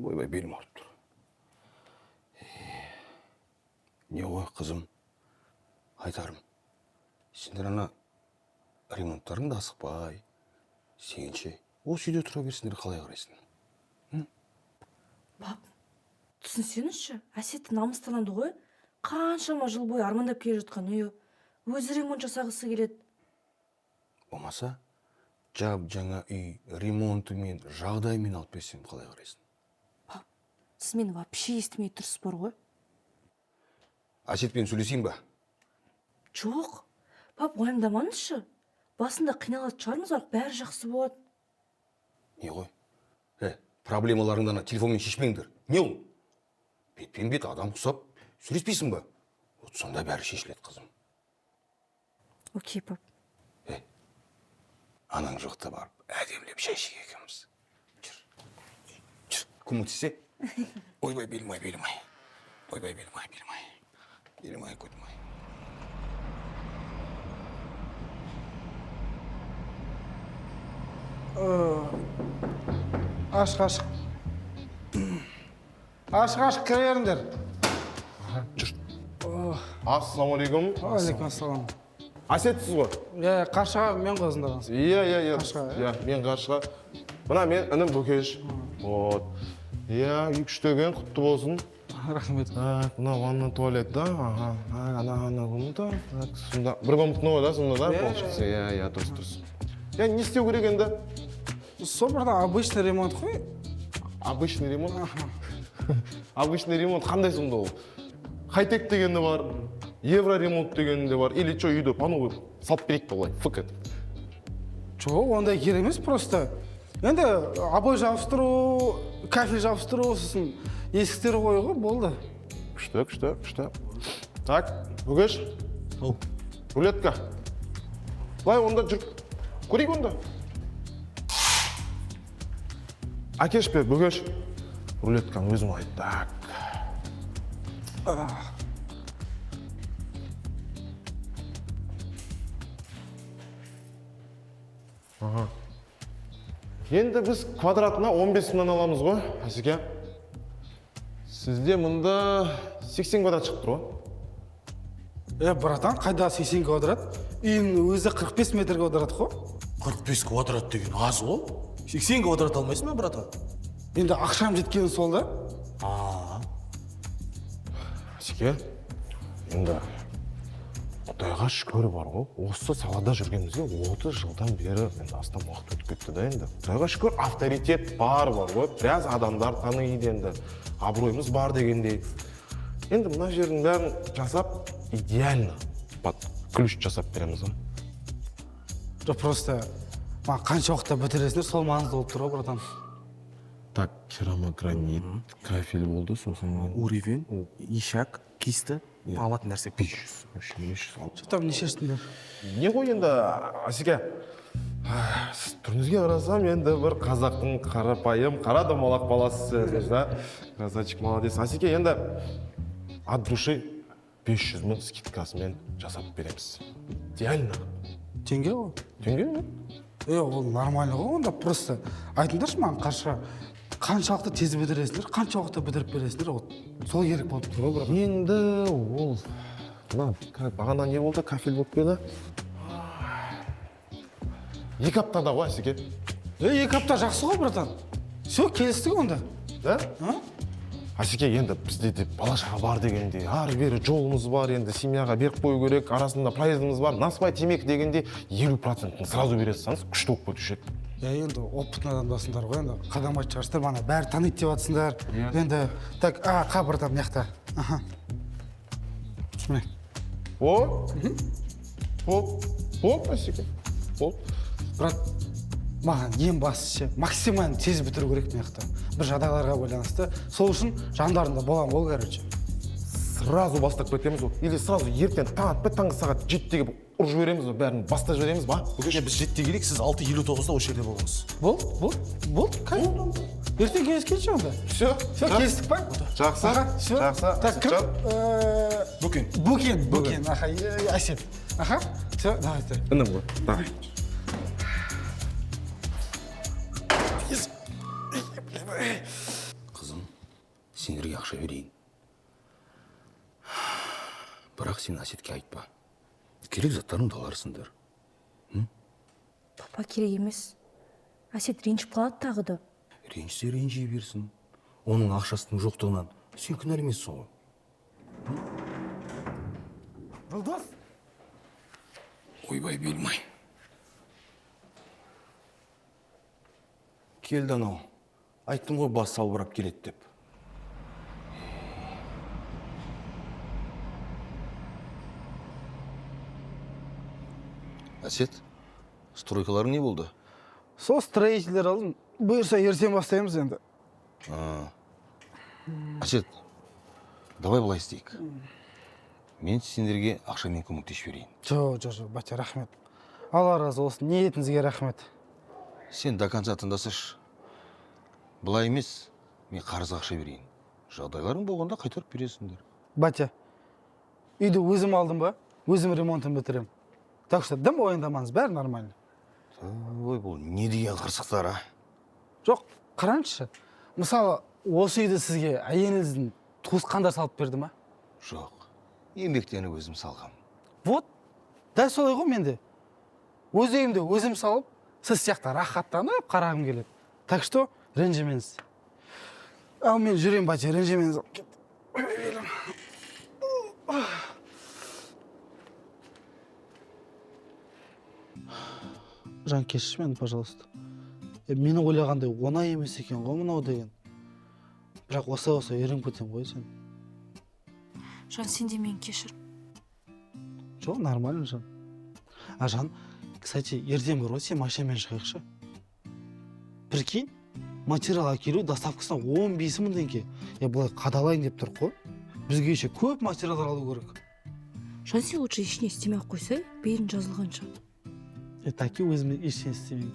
Ойбай, белім ауырып тұр. Не ғой, қызым? Айтарым. Сендер ана ремонттарың да асықпай. Сенше, осы үйде тұра берсіңдер қалай қарайсың? Пап, түсінсеңізші, Әсет намыстанады ғой. Қаншама жыл бойы армандап келе жатқан үйі. Өзі ремонт жасағысы келеді. Болмаса, жаңа үй ремонтымен, жағдаймен алып берсем қалай қарайсың? Пап, сіз мені вообще естімей тұрсыз бар ғой? Әсетпен сөйлесейін ба? Жоқ. Пап, уайымдамаңызшы. Басында қиналатын шығармыз, бірақ бәрі жақсы болады. Не ғой? Проблемаларыңды ана телефонмен шешмеңдер. Не ол? Бетпен бет адам құсап, сөйлеспейсің ба? Вот сонда бәрі шешіледі, қызым. Окей, пап. Анаң жоқта барып, әдемілеп шай ішейік екеуміз. Жүр. Көмектессе? Ойбай, белім ай. Ойбай, белім ай. Белім ай, көтім ай. Ашық, кіре беріңдер. Жүр. Ассалаумағалейкум. Алейкумассалам. Әсетсіз ғой? Қаршыға мен қозындаған. Иә. Қаршыға, Мен Қаршыға. Мына мен інім Бөкеш. Вот. Иә, үй күштеген, құтты болсын. Рахмет. Мына ванна туалет, да? Ана комната. Сонда бір комнатный да, сонда да? Получится. Иә, дұрыс. Я не істеу керек енді? Сол бірда обычный ремонт қой. Обычный ремонт? Обычный ремонт қандай сонда ол? Хай-тек дегенде бар, евро ремонт дегенде бар, или что үйді пану салып берейік па олай, фк етіп. Жоқ, ондай керек емес просто. Енді обой жабыстыру, кафель жабыстыру, сосын есіктер қою ғой, болды. Күшті. Так, Бөкеш. Рулетка. Былай онда жүр. Көрейік онда. Әкеш бе, Бөкеш. Рулетканы өзім алайын. Так. Енді біз квадратына 15 мыңнан аламыз ғой, Әсеке. Сізде мұнда 80 квадрат шығып тұр ғой. братан, қайда 80 квадрат? Үйінің өзі 45 метр квадрат қой. 45 квадрат деген аз ғой. 80 квадрат алмайсың ба, братан? Енді ақшам жеткені сол да. Асеке, енді Құдайға шүкір бар ғой. Осы салада жүргенімізге 30 жылдан бері астам уақыт өтіп кетті да енді. Құдайға шүкір авторитет бар ғой. Біраз адамдар таниды енді. Абыройымыз бар дегендей. Енді мына жердің бәрін жасап, идеально под ключ жасап береміз ғой. Жоқ, просто қанша уақытта бітіресіңдер, сол маңызды болып тұр ғой, братан. Так, керамогранит, кафель болды, сосын Уровень, ишак, кисті, алатын нәрсе 500. Там нешесіңдер? Не ғой енді, Асеке, түріңізге қарасам, енді бір қазақтың қарапайым, қара домалақ баласысыз, да? Красавчик, молодец. Асеке, енді от души 500 мың скидкасымен жасап береміз. Идеально. Теңге ғой? Теңге? Ол нормально ғой, онда просто айтыңдаршы маған қаншалықты тез бітіресіңдер, қанша уақытта бітіріп бересіңдер, сол керек болып тұр ғой, брат. Енді ол, бағана не болды, кафель болып келді? 2 аптада ғой, Асеке. 2 апта жақсы ғой, братан. Все, келістік онда. Да? Асеке, енді бізде де бала-шаға бар дегенде, ары-бері жолымыз бар, енді семьяға беріп қою керек, арасында проездіміз бар, насыбай темекі дегенде 50%-ын сразу бересіңіз, күшті болып кетуші еді. Енді опытный адамдасыңдар ғой, енді қадам айт шығарсыздар, бана бәрі таниды деп жатсыңдар. Енді, так, братан, мына жақта. Түсіне. Бол, Асеке, бол. Брат, маған ең бастысы максимально тез бітіру керек мына жақта. Бір жағдайларға байланысты. Сол үшін жандарында болам ғой, короче. Сразу бастап кетеміз ғой. Или сразу ертең таң атпай, таңғы сағат 7-ге ұрып жібереміз ғой, бәрін баста жібереміз ба? Бүгін біз 7-те келейік, сіз 6:59-да осы жерде болыңыз. Бол, кайф. Ертең келіскенше онда. Все, келістік па? Жақсы. Так, кім? Букен. Әсет. Все, давайте. Інім ғой, давай. Қызым, сендерге ақша берейін. Бірақ сен Әсетке айтпа. Керек заттарыңды аларсыңдар. Папа, керек емес. Әсет ренжіп қалады тағы да. Ренжсе ренжи берсін. Оның ақшасының жоқтығынан сен кінәлі емессің ғой. Жолдас. Ойбай белмай. Келді анау. Айттым ғой бас салбырап келеді деп. Әсет, стройкаларың не болды? Сол строительдер алдым. Бұйырса ертең бастаймыз енді. Әсет, давай былай істейік. Мен сендерге ақшамен көмектесіп берейін. Жоқ, батя, рахмет. Алла разы болсын, ниетіңізге рахмет. Сен до конца тыңдасашы. Былай емес, мен қарыз ақша берейін. Жағдайларың болғанда қайтарып бересіңдер. Батя, үйді өзім алдым ба? Өзім ремонтын бітірем. Так что дым ойындамаңыз, бәрі нормально. Ой, бұл не деген қырсықтар, а? Жоқ, қараңызшы. Мысалы, осы үйді сізге әйеліңіздің туысқандар салып берді ма? Жоқ, еңбектеніп өзім салғам. Вот, дәл солай ғой менде. Өз үйімді өзім салып, сіз сияқты рахаттанып қарағым келеді. Так что, ренжімеңіз. Ал мен жүрем, батя, ренжімеңіз. Жан, кешір мені, пожалуйста. Мені ойлағандай оңай емес екен ғой мынау деген. Бірақ оса үйреніп кетем ғой сен. Жан, сен де мені кешір. Жоқ, нормально, Жан. Жан, кстати, ертең бір сен машинамен шығайықшы. Прикинь, материал әкелу доставкасына 15 мың теңге. Бұлай қадалайын деп тұр ғой. Бізге еще көп материалдар алу керек. Жан, сен лучше ештеңе істемей ақ қойсай, бәрін жазылғанша. Таки өзіме ештеңе істемеймін.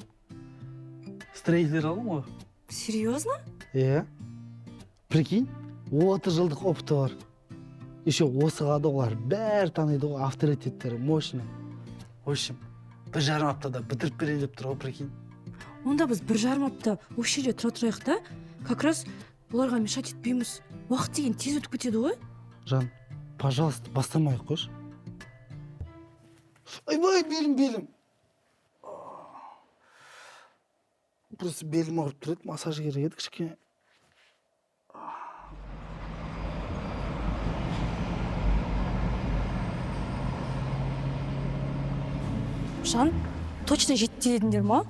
Строительдер алдым ғой. Серьезно? Прикинь, 30 жылдық опыты бар. Еще осыға да олар бәрі таниды ғой, авторитеттері, мощный. В общем, 1,5 аптада бітіріп берейін деп тұр ғой, прикинь. Онда біз 1,5 апта осы жерде тұра тұрайық та, как раз оларға мешать етпейміз. Уақыт деген тез өтіп кетеді ғой. Жан, пожалуйста, бастамайық қойшы. ойбай белім. Просто белім ауырып тұр еді, массаж керек еді кішкене. Жан, точно жетті дедіңдер ма?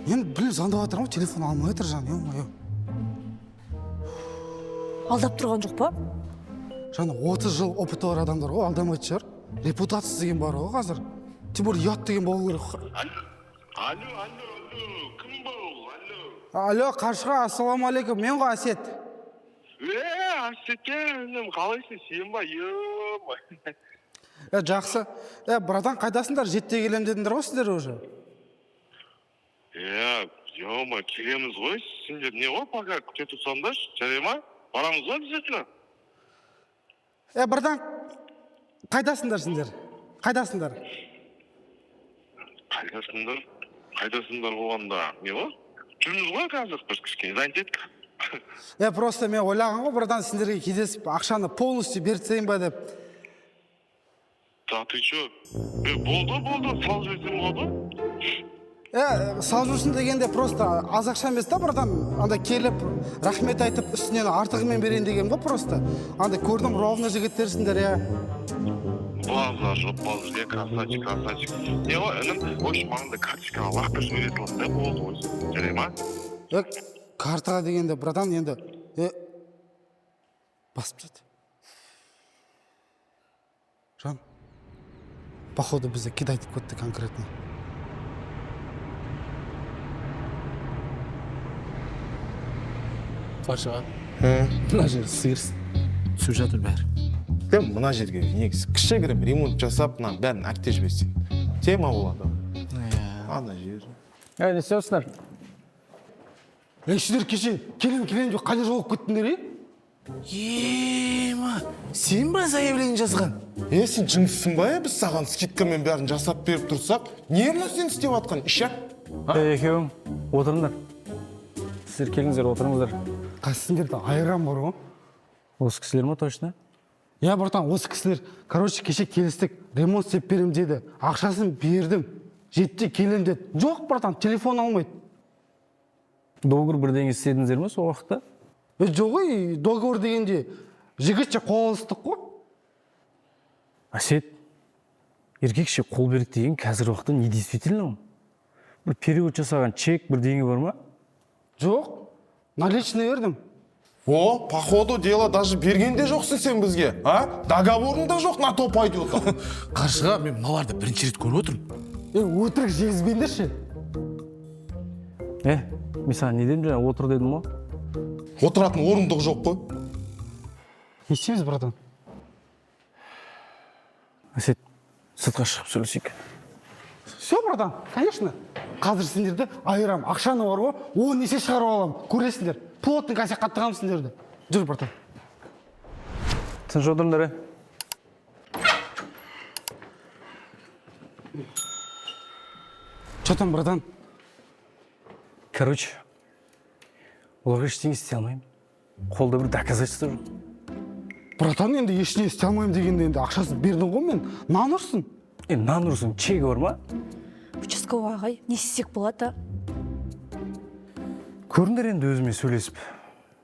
Енді білім звондап жатыр ма, телефон алмай жатыр Жан, ё-моё. Алдап тұрған жоқ па? Жан, 30 жыл опыты бар адамдар ғой, алдамайтын шығар. Репутация деген бар ғой қазір. Тем более ұят деген болу керек. Алло, кім бұл? Алло, Қаршыға, ассалаумағалейкум, мен ғой Әсет. Асекенім, қалайсың, сен ба, ё-май. Жақсы. Братан, қайдасыңдар? Жетте келем дедіңдер ғой сіздер уже? Ё-май, келеміз ғой, сендер не ғой, пока күте тұрсаңдаршы, жарай ма? Барамыз ғой обязательно. Братан, қайдасыңдар сендер? Қайдасыңдар? Қайдасыңдар болғанда, не ғой? Жүрміз ғой қазір, бір кішкене занят едік. Просто мен ойлаған ғой, братан, сендерге кездесіп, ақшаны полностью берсейін ба деп. Да ты чё? Болды, сал жіберсем болады? Сал жүрсін дегенде просто аз ақша емес та, братан. Анда келіп, рахмет айтып, үстінен артығымен берейін деген ғой просто. Анда көрдім, ровно жігіттерсіңдер, Базар, красавчик. Не ғой, інім, ойшы маңында карточкаға лақтыр жіберетін олды, болды ойсы. Жарай ма? Картаға дегенде, братан, енді... Басып жат. Жан, походу бізде кидайтып көтті конкретно. Қаршыға. Мына жер сиыр түсіп жатыр бәрі. Мына жерге негізі кішігірім ремонт жасап, бәрін әкте жіберсең. Тема болады. Ана жер. Не істеусыңдар? Сіздер кеше келем жоқ қайда жоғып кеттіңдер, сен ба заявление жазған? Сен жыңсың ба, біз саған скидкамен бәрін жасап беріп тұрсақ, не мына сен істеп атқан, ішек? Екеуің, отырыңдар. Сіздер келіңіздер, отырыңыздар. Қасыңдерді айран бар ғой. Осы кісілер ма точно? Братан, осы кісілер, кеше келістік, ремонт істеп берем деді. Ақшасын бердім, жетте келем деді. Жоқ, братан, телефон алмайды. Доғыр бірдеңе істедіңіздер ме сол уақытта? Жоқ, доғыр дегенде жігітше қол алыстық қой. Әсет, еркекше қол берік деген қазір уақытта не действительно? Бір период жасаған чек бірдеңе бар ма? Жоқ, наличный бердім. Походу дело даже бергенде жоқсың сен бізге, договорында жоқ, на то пойдет. Қаршыға, мен мыналарды бірінші рет көріп отырмын. Өтірік жегізбеңдерші. Мен саған не дедім жаңа, отыр дедім ма? Отыратын орындық жоқ қой. Не істейміз, братан? Әсет, сыртқа шығып сөйлесейік. Все, братан, конечно. Қазір сендерді айырам, ақшаны бар ғой, 10 есе шығарып алам, көресіңдер. Плотный кәсе қаттығам сендерді. Жүр, братан. Тыныш отырыңдар, Че там, братан? Короче, оларға ештеңе істей алмаймын. Қолда бір доказательство жоқ. Братан, енді ештеңе істей алмаймын дегенде енді ақшасын бердің ғой мен. Нан ұрсын. Нан ұрсын, чегі бар ма? Участковый ағай, не істесек болады? Көріңдер енді өзіме сөйлесіп.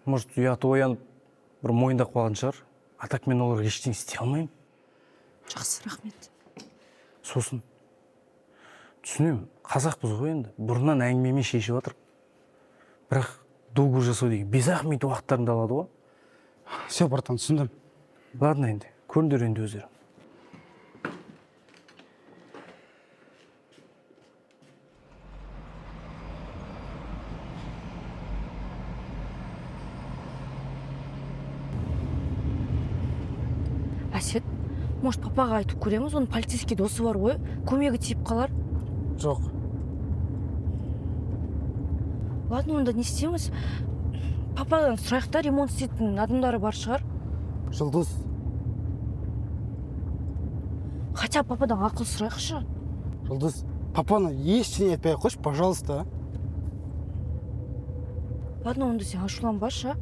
Может, ұяты оянып, бір мойындап қалған шығар. А так мен оларға ештеңе істей алмаймын. Жақсы, рахмет. Сосын, түсінемін, қазақпыз ғой енді, бұрыннан әңгімемен шешіп жатыр. Бірақ доғыр жасау деген безақ минут уақыттарында алады ғой. Все, братан, түсіндім. Ладно енді, көріңдер енді өздері. Әсет, может, папаға айтып көреміз, оның полицейский досы бар ғой, көмегі тиіп қалар? Жоқ. Ладно, онда не істейміз? Пападан сұрайықта, ремонт істейтін адамдары бар шығар. Жұлдыз. Хотя пападан ақыл сұрайықшы. Жұлдыз, папаны ештеңе айтпай қойшы, пожалуйста. Ладно, онда сен ашуланбашы.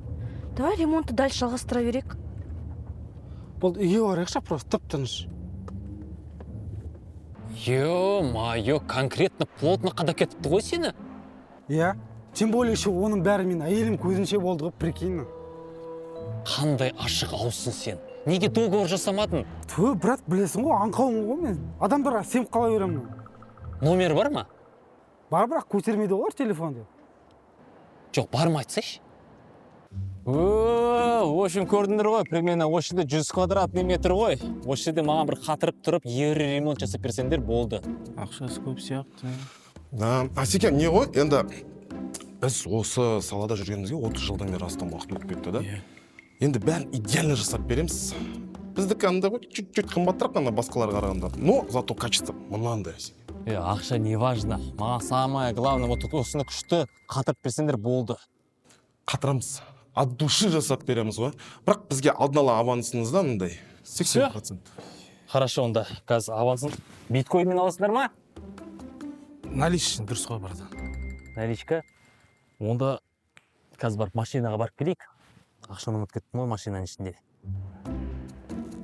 Давай ремонтты дальше жалғастыра берейік. Бұл үйге барайықшы, просто тып-тыныш. Ё-моё, конкретно плотно қадап кетіпті ғой сені. Иә, тем более еще оның бәрі мен әйелім көзінше болды ғой, прикинь. Қандай ашық аузсың сен. Неге договор жасамадың? Тө, брат, білесің ғой, аңқауым ғой мен. Адамдарға сеніп қала беремін. Номер бар ма? Бар, бірақ көтермейді олар телефонды. Жоқ, бар ма айтсайшы? В общем, көрдіңдер ғой, примерно осы жерде 100 квадратный метр ғой. Осы жерде маған бір қатырып тұрып, евро ремонт жасап берсеңдер болды. Ақшасы көп сияқты. Да, Асекем, не ғой, енді біз осы салада жүргенімізге 30 жылдан бері астам уақыт өтіп кетті, да? Енді бәрін идеально жасап береміз. Біздікі андай ғой, чуть-чуть қымбатырақ қана басқаларға қарағанда. Но зато качество мынандай, Асекем. Ақша не важно. Маған самое главное, вот осыны күшті қатырып берсеңдер болды. Қатырамыз. От души жасап береміз ғой. Бірақ бізге алдын ала авансыңыздан мындай 80%. Хорошо, онда қазір авансын биткоинмен аласыңдар ма? Наличный дұрыс қой, братан. Наличка? Онда қазір барып машинаға барып келейік. Ақшаны ұмытып кеттім ғой машинаның ішінде.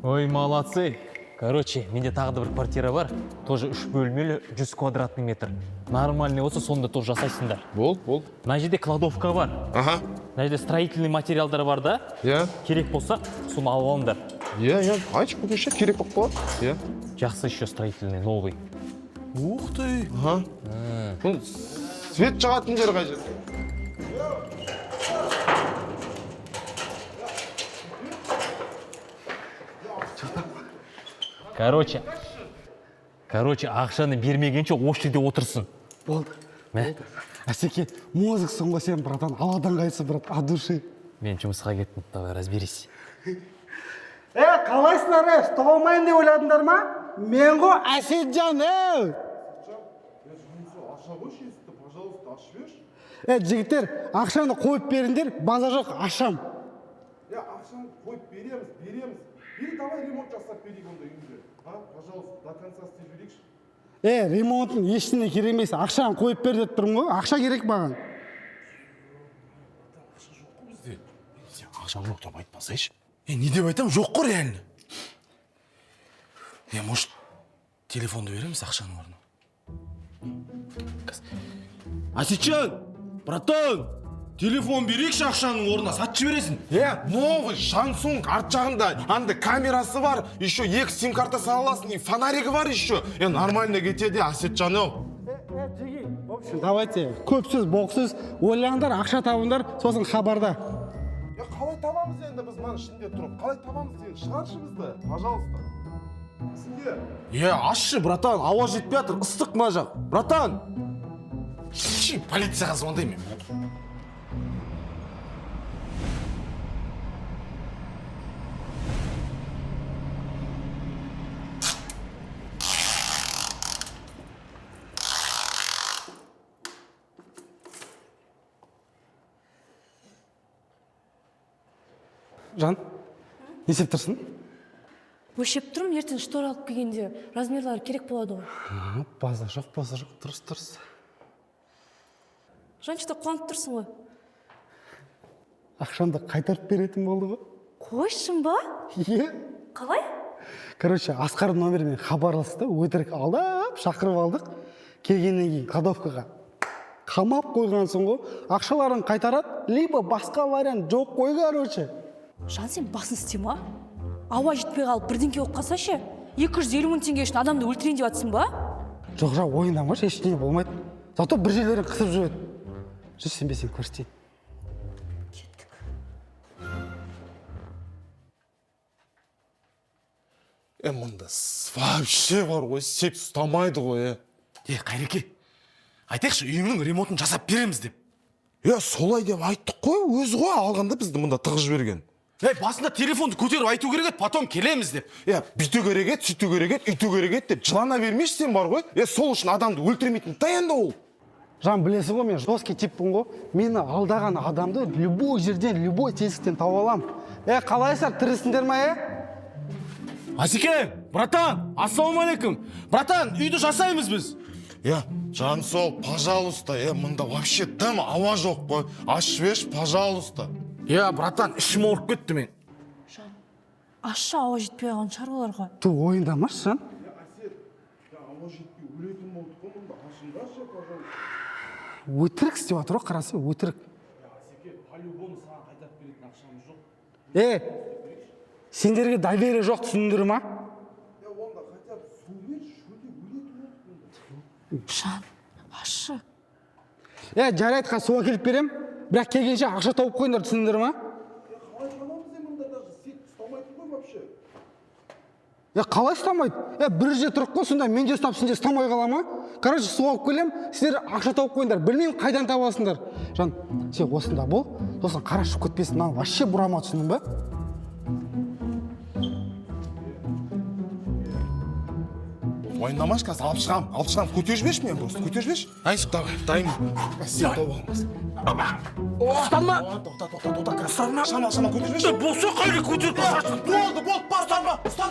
Ой, молодцы. Короче, менде тағы да бір квартира бар. Тоже 3 бөлмелі, 100 квадратный метр. Нормальный болса, сонда тоже жасайсыңдар. Бол. Мына жерде кладовка бар. Ага. Мына жерде строительный материалдар бар да? Иә. Керек болса, соны алып алыңдар. Иә. Айтшы бүгінше керек болып қалады. Иә. Жақсы еще строительный, новый. Ух ты! Ага. Свет жағатын жер қажет. Короче, ақшаны бермегенше осы жерде отырсын. Болды. Асеке, мозгсың ғой сен, братан. Алладан қайсы, брат, от души. Мен жұмысқа кеттім, давай разберись. Қалайсыңдар, ұстап алмайын деп ойладыңдар ма? Мен ғой Әсетжан, жігіттер, ақшаны қойып беріңдер, базар жоқ, ашам. Ақшаны қойып береміз. Бері давай ремонт жасап берейік онда үйімізде. Пожалуйста, до конца істеп жіберейікші. Ремонтын ештеңе керек емес, ақшаны қойып бер деп тұрмын ғой, ақша керек маған. Ақша жоқ деп айтпасайшы. Не деп айтам, жоқ қой реально. Может, телефонды береміз ақшаның орнына? Асетжан, братан, телефон берейікші ақшаның орнына, сатып жібересің. Новый Samsung арт жағында андай камерасы бар, еще 2 сим-карта сала аласың, и фонаригі бар еще. Нормально кетеді, Асетжан, Жеги, в общем, давайте, көп сөз, боқ сөз, ойлаңдар, ақша табыңдар, сосын хабарда. Қалай табамыз енді біз мына ішінде тұрып? Қалай табамыз енді? Шығаршы бізді, пожалуйста. Сізге? Ашшы, братан, ауа жетпей жатыр, ыстық мына жақ. Братан! Полицияға звондаймын. Жан, не істеп тұрсың? Өлшеп тұрмын, ертең штор алып келгенде размерлары керек болады ғой. База жоқ, тұрыс. Жаншыда қуанып тұрсың ғой. Ақшамды қайтарып беретін болды ғой. Қойшын ба? Қалай? Короче, Асқар номермен хабарласты, өтірік алдап, шақырып алдық. Келгеннен кейін кладовкаға қамап қойғансың ғой. Ақшаларын қайтарады, либо басқа вариант жоқ қой, короче. Жан, сен басын істеме, ауа жетпей қалып бірдеңке болып қалса ше, 250 мың теңге үшін адамды өлтірейін деп жатсың ба? Жоқ, ойындамашы, ештеңе болмайды. Зато бір жерлерін қысып жүреді. Жүр, сенбесең көрсетейін. Мұнда вообще бар ғой, сеп ұстамайды ғой. Қайреке, айтайықшы, үйіңнің ремонтын жасап береміз деп. Солай деп айттық қой, өзі ғой алғанда бізді мұнда тығыз жіберген. Басында телефонды көтеріп айту керек еді, потом келеміз деп. Бүйту керек еді, сөйту керек еді, үйту керек еді деп жылана бермейші сен бар ғой. Сол үшін адамды өлтірмейтін таянда ол. Жан, білесің ғой, мен жесткий типпін ғой. Мені алдаған адамды любой жерден, любой тесіктен тауып алам. Қалайсыздар, тірісіңдер ма, Асеке, братан, ассалаумалейкум. Братан, үйді жасаймыз біз. Жансол, пожалуйста, мұнда вообще дым ауа жоқ қой. Ашып жіберші, пожалуйста. Братан, ішім ауырып кетті мен. Жан, ашша ауа жетпей қалған шаруаларға. Ойындамашы, Жан. Ауа жетпей өтірік істеп жатыр ғой, қарасы өтірік. Сендерге доверие жоқ, түсіндір ма? Жан, ашы. Жарайды, суға келіп берем, бірақ келгенше ақша тауып қойыңдар, түсіндір ма? Қалай ұстамайды? Бір жерде тұрып қой, сонда мен де ұстап, сендер ұстамай қала ма? Короче, суға алып келем, сендер ақша тауып қойыңдар, білмеймін қайдан табасыңдар. Жан, сен осында бол, сосын қарашып кетпесін, маған вообще бұрама, түсіндің ба? Уайымдамашы, қазір алып шығам, көтеріп жіберші мен просто, көтеріп жіберші. Айшық, давай, дайын. Сен тауып алыңыз. Ұстанма! Тоқта, ұстанма. Шама, көтеріп жіберші. Болса қайли көтеріп қашасың. Болды, бар, ұстанма, ұстан.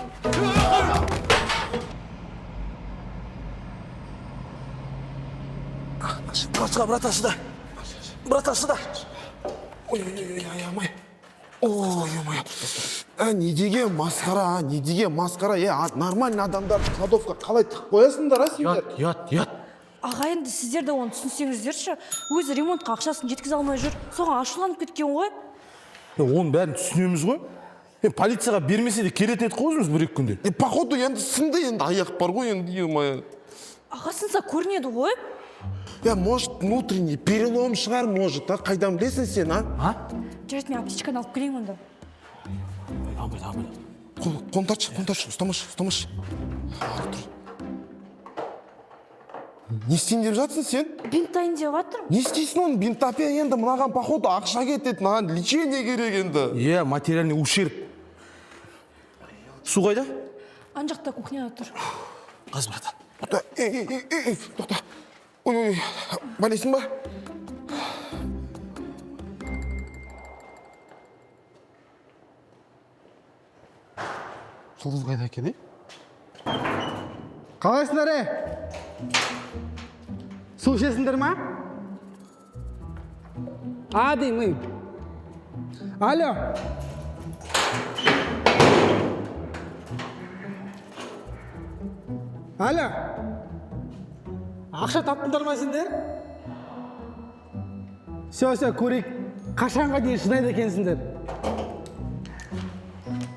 Брат, сюда. Ой, аямай. Ой, не деген масқара, нормальный адамдар кладовка қалай тық қоясыңдар, сендер? Ят. Аға, енді сіздер де оны түсінсеңіздерші, өзі ремонтқа ақшасын жеткізе алмай жүр, соған ашуланып кеткен ғой. Оның бәрін түсінеміз ғой. Полицияға бермесе де керет еді ғой өзіміз бір-екі күнде. Походу енді сынды, енді аяқ бар ғой, енді емай. Аға, сынса көрінеді ғой. Может, внутренний перелом шығар, может, қайдан білесің сен, Жарайды, мен аптечканы алып келейін онда. Қолын тартшы, ұстамашы. Не істейін деп жатсың сен? Бинтайын деп жатыр. Не істейсің оны? Бинтапия енді мынаған походу ақша кетеді, мынаған лечение керек енді. Материальный ущерб. Су қайда? Ан жақта кухняда тұр. Қаз, братан. Тоқта. Ой, балесің ба? Жұлдыз қайда екен, Қалайсыңдар, Су ішесіңдер ма? Деймін. Алло. Ақша таптыңдар ма сендер? Все, көрейік. Қашанға дейін шыдайды екенсіңдер?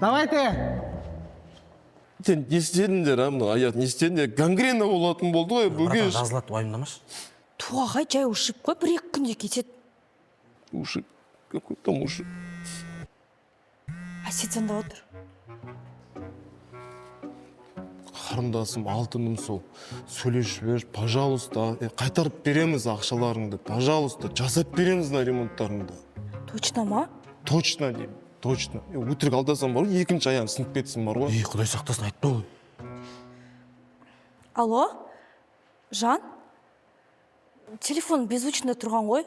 Давайте. Сен не істедіңдер, аяқ не істедіңдер? Гангрена болатын болды ғой, бөгеш. Жазылады, уайымдамашы. Туағай, жай ұшып қой, бір-екі күнде кетеді. Уши, какой там уши? Әсет сонда отыр. Қарындасым, алтыным сол. Сөйлешіп жібер, пожалуйста. Қайтарып береміз ақшаларыңды, пожалуйста. Жасап береміз на ремонттарыңды. Точно ма? Точно деймін, точно. Өтірік алдасам бар ғой, екінші аяғым сынып кетсін бар ғой. Құдай сақтасын, айтпа ғой. Алло, Жан? Телефон беззвучно тұрған ғой.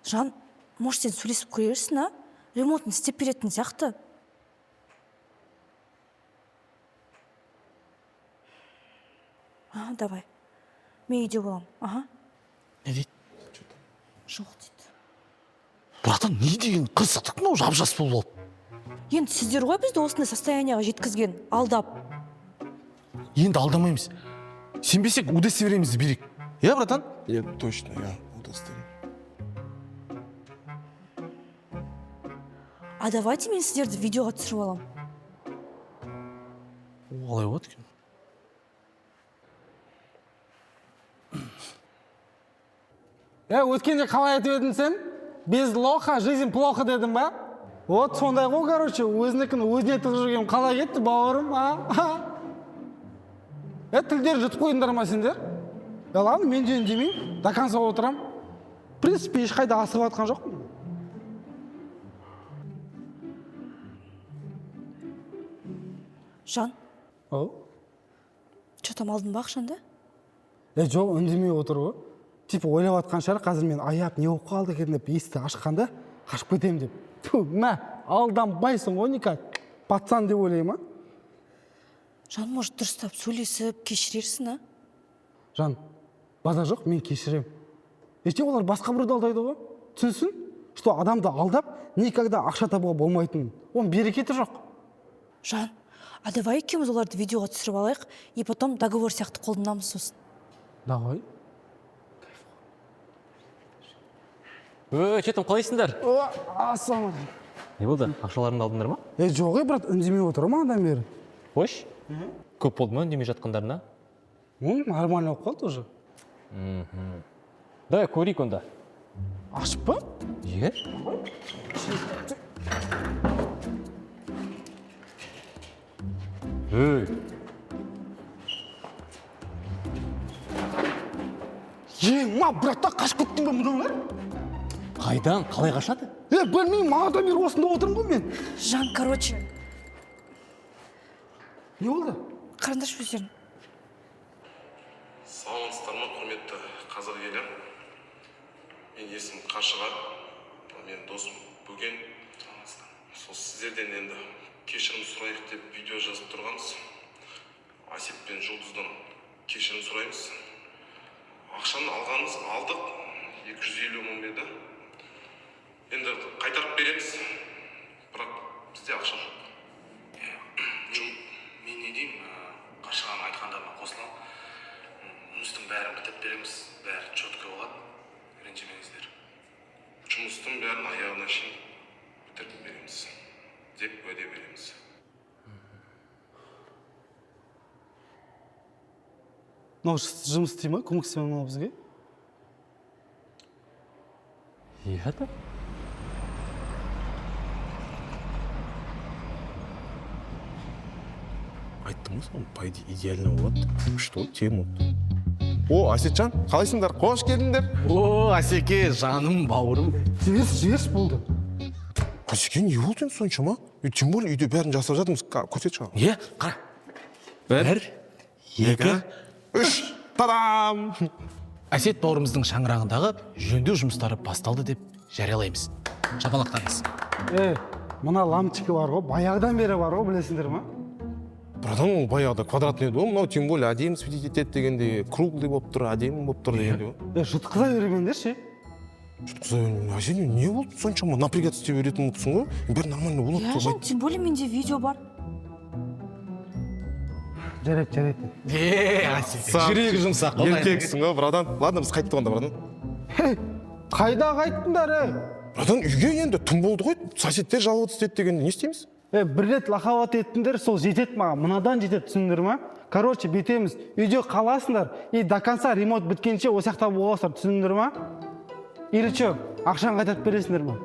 Жан, может, сен сөйлесіп қойырсың, ремонтын істеп беретін сияқты. Давай. Мен үйде болам. Не дейді? Жоқ дейді. Братан, не деген қырсықтық мынау жап-жас болып алып. Енді сіздер ғой бізді осындай состоянияға жеткізген, алдап. Енді алдамаймыз. Сенбесек удостоверениемізді берейік. Братан? Точно, удостоверение. Давайте мен сіздерді видеоға түсіріп алам. Олай болады екен. Өткенде қалай айтып едің сен? Без лоха, жизнь плохо дедің ба? Вот сондай ғой, короче, өзінікін өзіне тығып жүрген қалай кетті, бауырым, тілдер жұтып қойыңдар ма сендер? Ладно, мен де үндемеймін, до конца отырам. В принципе, ешқайда асығып атқан жоқпын. Жан? Че там алдың ба ақшанды? Жоқ, үндемей отыр ғой. Типа ойлап атқан шығар, қазір мен аяп не болып қалды екен деп есікті ашқанда қашып кетемін деп. Алданбайсың ғой, никак. Пацан деп ойлаймын, Жан, может, дұрыстап сөйлесіп, кешірерсің, Жан, базар жоқ, мен кешірем. Ертең олар басқа біреуді алдайды ғой. Түсінсін, что адамды алдап, никогда ақша табуға болмайтын. Оның берекеті жоқ. Жан, давай екеуміз оларды видеоға түсіріп алайық, и потом договор сияқты қолданамыз сосын. давай. Четім қалайсыңдар? Ассалаумағалейкум. Не болды? Ақшаларыңды алдыңдар ма? Жоқ брат, үндемей отыр манадан бері. Қош. Көп болды ма үндемей жатқандарына? Нормально болып қалды уже. Давай көрейік онда. Ашып па? Е? Ма, братта қашып кеттің бе мыналар? Қайдан? Қалай қашады? Білмеймін, манадан бері осында отырмын ғой мен. Жан, короче, Не болды? қарындаш өздерің. Саламатсыздар ма, құрметті қазақ елі? Мен есім Қашыға, менің досым Бөген. Сол сіздерден енді кешірім сұрайық деп видео жазып тұрғанбыз. Асет пен Жұлдыздан кешірім сұраймыз. Ақшаны алғанымыз алдық, 250 мың еді. Енді қайтарып береміз, бірақ бізде ақша жоқ. Мен не деймін, Қашығаның айтқандарына қосыламын. Жұмыстың бәрін бітіп береміз, бәрі четко болады. Ренжімеңіздер. Жұмыстың бәрін аяғына шейін бітіріп береміз деп уәде береміз. Мынау жұмыс істей ма? Көмектесе ма бізге? Иә да. Айттым ғой соны, по идее идеально болады. Что, тему. О, Асетжан, қалайсыңдар? Қош келдіңдер. О, Асеке, жаным, бауырым. Жіберші болды. Асеке, не болды енді соншама? Тем более үйде бәрін жасап жатырмыз. Көрсетші. Е, қара. Бір, екі, үш. Та-дам! Әсет бауырымыздың шаңырағындағы жөндеу жұмыстары басталды деп жариялаймыз. Шапалақтаңыз. Мына лампочка бар ғой, баяғыдан бері бар ғой, білесіңдер ма? Братан, ол баяғыда квадратный еді ғой, мынау тем более әдемі светить етеді дегенде, круглый болып тұр, әдемі болып тұр дегенде ғой. Жұтқыза бермеңдерші. Жұтқыза бермеңдер. Әсет, не болды соншама напрягаться істей беретін болыпсың ғой? Бәрі нормально болады. Иә, Жан, тем более менде видео бар. Жарайды. Асеке, жүрегі жұмсақ. Еркексің ғой, братан. Ладно, біз қайттық онда, братан. Қайда қайттыңдар, Братан, үйге енді түн болды ғой, соседтер жалғыз істеді дегенде не істейміз? Бір рет лақават еттіңдер, сол жетеді маған, мынадан жетеді, түсіндір ма? Короче, бетеміз, үйде қаласыңдар, и до конца ремонт біткенше осяқта боласыңдар, түсіндір ма? Или че, ақшаны қайтарып бересіңдер ма?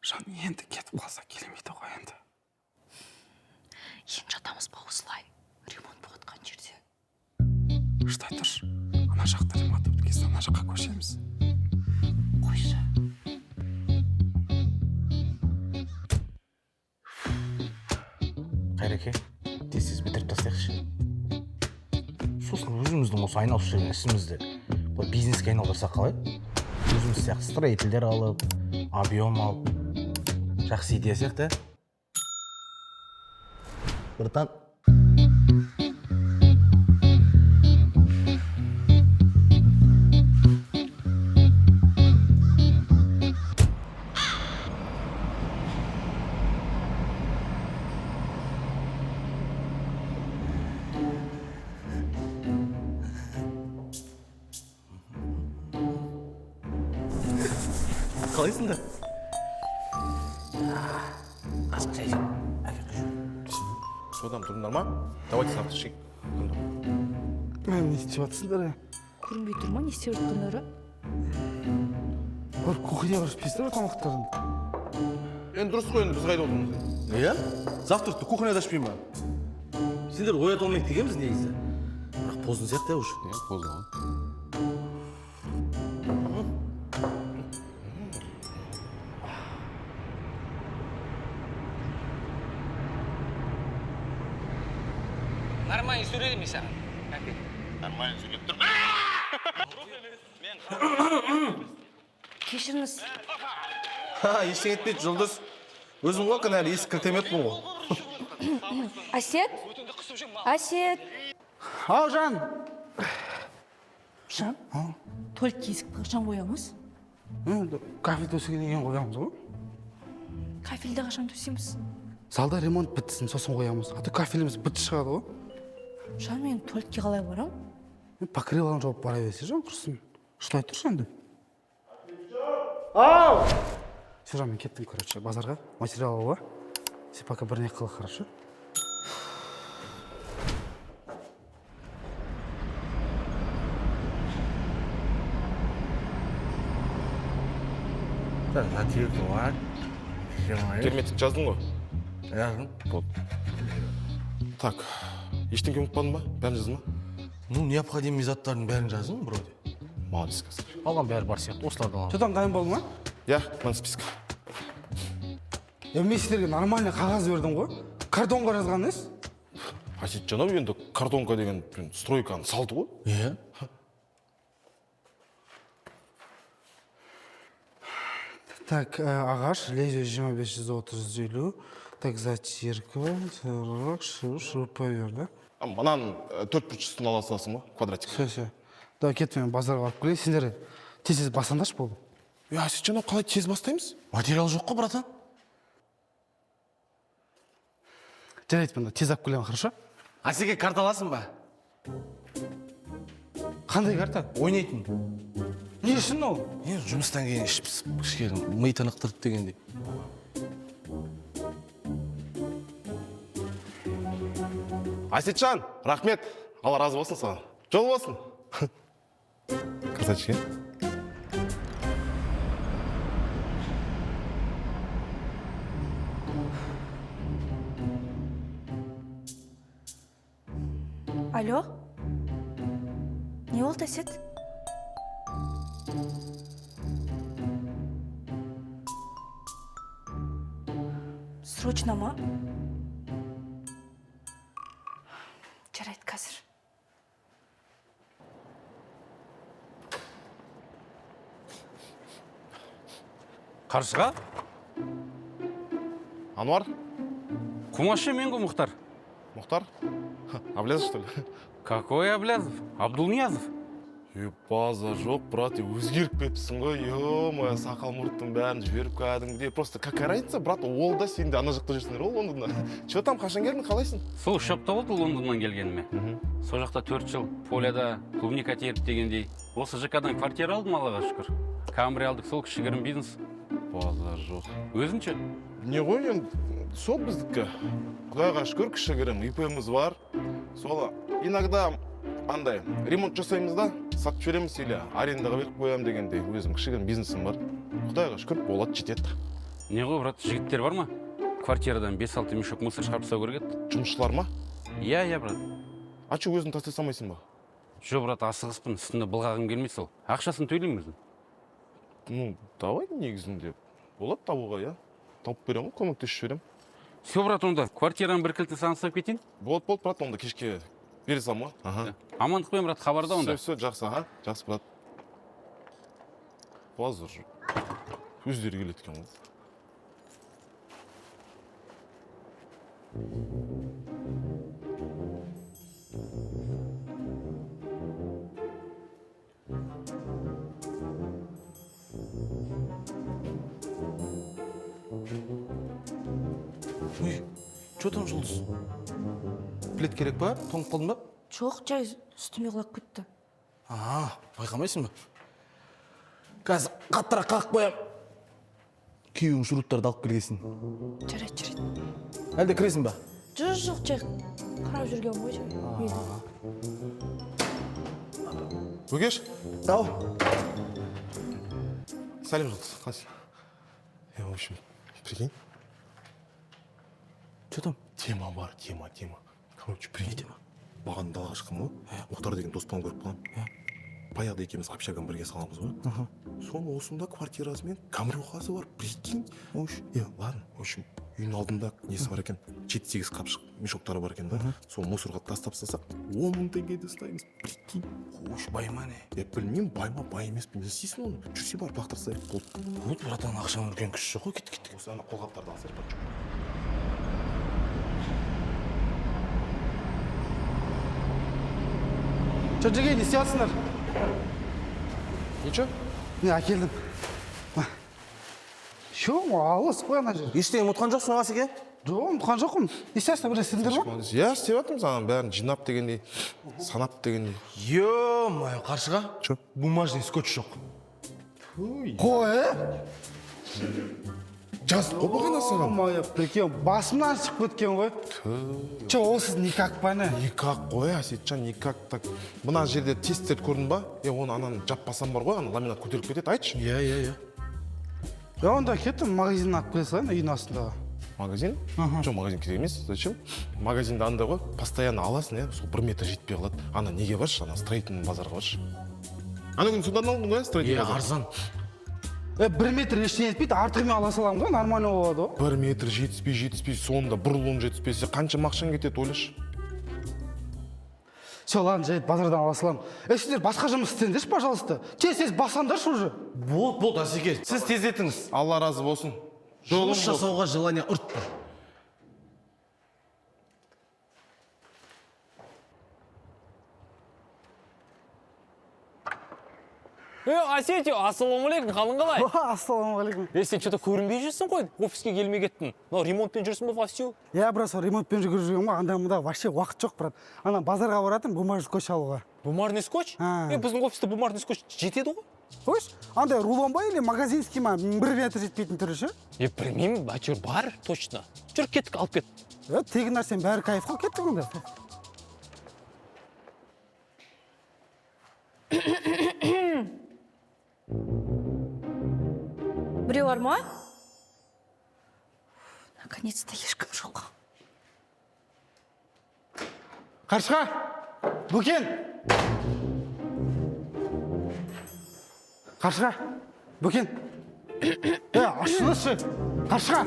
Жан, енді кетіп қалса келмейді ғой енді. Енді жатамыз ба осылай? Ремонт болатқан жерде. Шыдай тұршы, ана жақта ремонт біткенсін, ана жаққа көшеміз. Қойшы. Қайреке, тез бітіріп тастайықшы. Сосын өзіміздің осы айналысып жүрген ісімізді бұл бизнеске айналдырсақ қалай? Өзіміз сияқты строительдер алып, объем алып. Жақсы идея сияқты. Братан. Қалайсыңдар? Азық жай. Содан тұрыңдар ма? Давайте завтрашник. Не істеп жатсыңдар, Көрінбей тұр ма, не істеп жатқандары? Бір кухня бір пістер ғой тамақтарын. Енді дұрыс қой, енді біз қайда отырмыз? Иә? Завтракты кухняда ішпей ма? Сендер оят алмайды дегенбіз негізі. Бірақ поздно сияқты уже. Иә, поздно. Нормально сөйлеймін саған. Нормально сөйлеп тұр. Кешіріңіз. Ештеңе етпейді, Жұлдыз. Өзің ғой кінәлі, есік кілтеметпін ғой. Асет? Асет? Ау, Жан! Жан? Только есікті қашан қоямыз? Кафе төсегеннен кейін қоямыз ғой. Кафелде қашан төсейміз? Залда ремонт бітсін, сосын қоямыз. А то кафеліміз бітті шығады ғой. Жан, мен туалетке қалай барам? Покрывалын жауып бара берсе, жан құрсын. Шыдай тұршы енді. Ау! Сержан, мен кеттім, короче, базарға. Материал алуға. Сен пока бірне қыл, хорошо? Телефон бар. Керемет жаздың ғой? Яғын. Болды. Так, ештеңке ұмытпадың ба? Бәрін жаздың ба? Ну, необходимый заттардың бәрін жаздың, вроде. Молодец, қазір. Алған бәрі бар сияқты, осыларды алған. Что там, дайын болды ма? Я, мына список. Мен сіздерге нормальный қағаз бердім ғой. Картонға жазған емес? Асет жанап енді картонка деген стройканы салды ғой. Иә. Так, ағаш, лезвие 25-30-50. Так, затирка, шуруповерт, да? Мынаны 4 бұрышын ала саласың ба? Квадратик. Все. Да, кетпен базарға барып келейік. Сендер тез басаңдаршы болды. Асет жанап қалай тез бастаймыз? Материал жоқ қой, братан. Жарайды, мында тез алып келемін, хорошо? Асеке карта аласың ба? Қандай карта? Ойнайтын. Не үшін ол? Жұмыстан кейін ішіп кішкене ми тынықтырып дегендей. Асетжан, рахмет. Алла разы болсын саған. Жол болсын. Красавчик, Алло? Не болды, Әсет? Срочно ма? Жарайды, қазір. Қаршыға? Ануар? Кумашы мен ғой, Мұхтар. Мұхтар? Аблязов, что ли? Какой Аблязов? Абдулниязов. База жоқ, брат, өзгеріп кетіпсің ғой. Ё-моё, сақал мұрттың бәрін жіберіп кәдімгідей. Просто как разница, брат, ол да сен де ана жақта жүрсіңдер ғой Лондонда. Че там, қашан келдің, қалайсың? Сол үш апта болды Лондоннан келгеніме. Сол жақта 4 жыл поляда клубника теріп дегендей. Осы ЖК-дан квартира алдым, Аллаға шүкір. Камри алдық, сол кішігірім бизнес. База жоқ. Өзінше? Не ғой, енді сол біздікі. Құдайға шүкір, кішігірім ИП-міз бар. Сол иногда андай ремонт жасаймыз да, сатып жібереміз или арендаға беріп қоямын дегендей өзім кішігірім бизнесім бар. Құдайға шүкір, болады, жетеді. Не ғой, брат, жігіттер бар ма? Квартирадан 5-6 мешок мусор шығарып тастау керек еді. Жұмысшылар ма? Иә, брат. А че, өзің тастай салмайсың ба? Жоқ, брат, асығыспын, үстінде былғағым келмей сол. Ақшасын төлеймін өзім. Ну, давай негізінде. Болады табуға, я. Тауып беремін, көмектесіп жіберемін. Все, брат, онда квартираның бір кілті саңыстап кетейін? Болады, брат, онда кешке бере салма. Амандықпен, брат, хабарда онда. Все, жақсы, жақсы, брат. Базар жоқ. Өздері келеді екен ғой. Ой, что там, Жұлдыз? Плед керек па? Тоңып қалдың ба? Жоқ, жай үстіме құлап кетті. Байқамайсың ба? Қазір қаттырақ қағып қоям. Күйеуің шуруттарды алып келгесін. Жарайды. Әлде кіресің ба? Жоқ, жай қарап жүрген ғой жай. Өгеш? Ау. Сәлем, Жұлдыз, қалайсың? В общем, прикинь. Что там? Тема бар, тема. Короче, прикинь. Маған далаға шыққым ғой. Мұхтар деген доспан көріп қалам. Баяғыда екеуміз общаганы бірге саламыз ғой. Соның осында квартирасы мен камрюхасы бар, прикинь. Ладно, в общем, үйдің алдында несі бар екен, 7-8 қапшық мешоктары бар екен да. Сол мусорға тастап тастасақ, 10 000 теңгеде ұстаймыз, прикинь. Байма не? Я білмеймін, байма, бай емес, не істейсің оны? Жүрсе бар, бақтырсайық, болды. Вот, братан, ақшаның үлкен күші жоқ қой, кеттік. Осы ана қолғаптарды алсайық, бар. Че, жеге, не істейсіңдер? Ничего? Не, әкелдім. Все, алыс қой ана жер. Ештеңе ұмытқан жоқсың ғой Асеке? Жоқ, ұмытқан жоқпын. Естественно, бір істедіңдер ма? иә істеп жатырмыз ана бәрін жинап дегендей санап дегендей. Ё-моё, қаршыға. Че? Бумажный скотч жоқ. Қой, Жаз ғой бағана саған. Моя прикинь, басымнан шығып кеткен ғой. Че, ол сіз никак па не? Никак қой, Әсетжан, никак так. Мына жерде тесттер көрдің ба? Оны ананы жаппасам бар ғой, ана ламинат көтеріп кетеді, айтшы. Иә. Я онда кеттім, магазиннен алып келе салайын, үйдің астындағы. Магазин? Жоқ, магазин керек емес. Зачем? Магазинді андай ғой, постоянно аласың, сол 1 метр жетпей қалады. Ана неге баршы? Ана строительный базарға баршы. Ана күні содан алдың ғой, строительный базар. Арзан. 1 метр ештеңе етпейді, артығымен ала саламын ғой, нормально болады ғой. 1 метр жетіспей, соңында бұрылуың жетіспесе, қанша ақшаң кетеді, ойлашы. Все, ладно, жайт базардан ала саламын. Сіздер басқа жұмыс істеңдерші, пожалуйста. Сіз басаңдаршы уже. Болды, Асеке. Сіз тездетіңіз. Алла разы болсын. Жұмыс жасауға желание ұрт бар. Асетio, ассалаумағалейкум, қалың қалай? Ассалаумағалейкум. Сен что-то көрінбей жүрсің ғой, офиске келмей кеттің. Ремонтпен жүрсің ба вовсю? Я брат, ремонтпен жүріп жүрген ғой, анда-мында вообще уақыт жоқ, брат. Ана базарға баратын бумажный скотч алуға. Бумажный скотч? Біздің офисте бумажный скотч жетеді ғой? Қойш, андай рулон ба или магазинский ма, 1 метр жетпейтін түрі ше? Білмеймін, әйтеуір бар, точно. Жүр, кеттік, алып кет. Тегін нәрсен бәрі кайф қой, кеттік онда. Біреу бар ма? Наконец-то ешкім жоқ. Қаршыға, Бөкен! Қаршыға, Бөкен! Ашылышы! Қаршыға,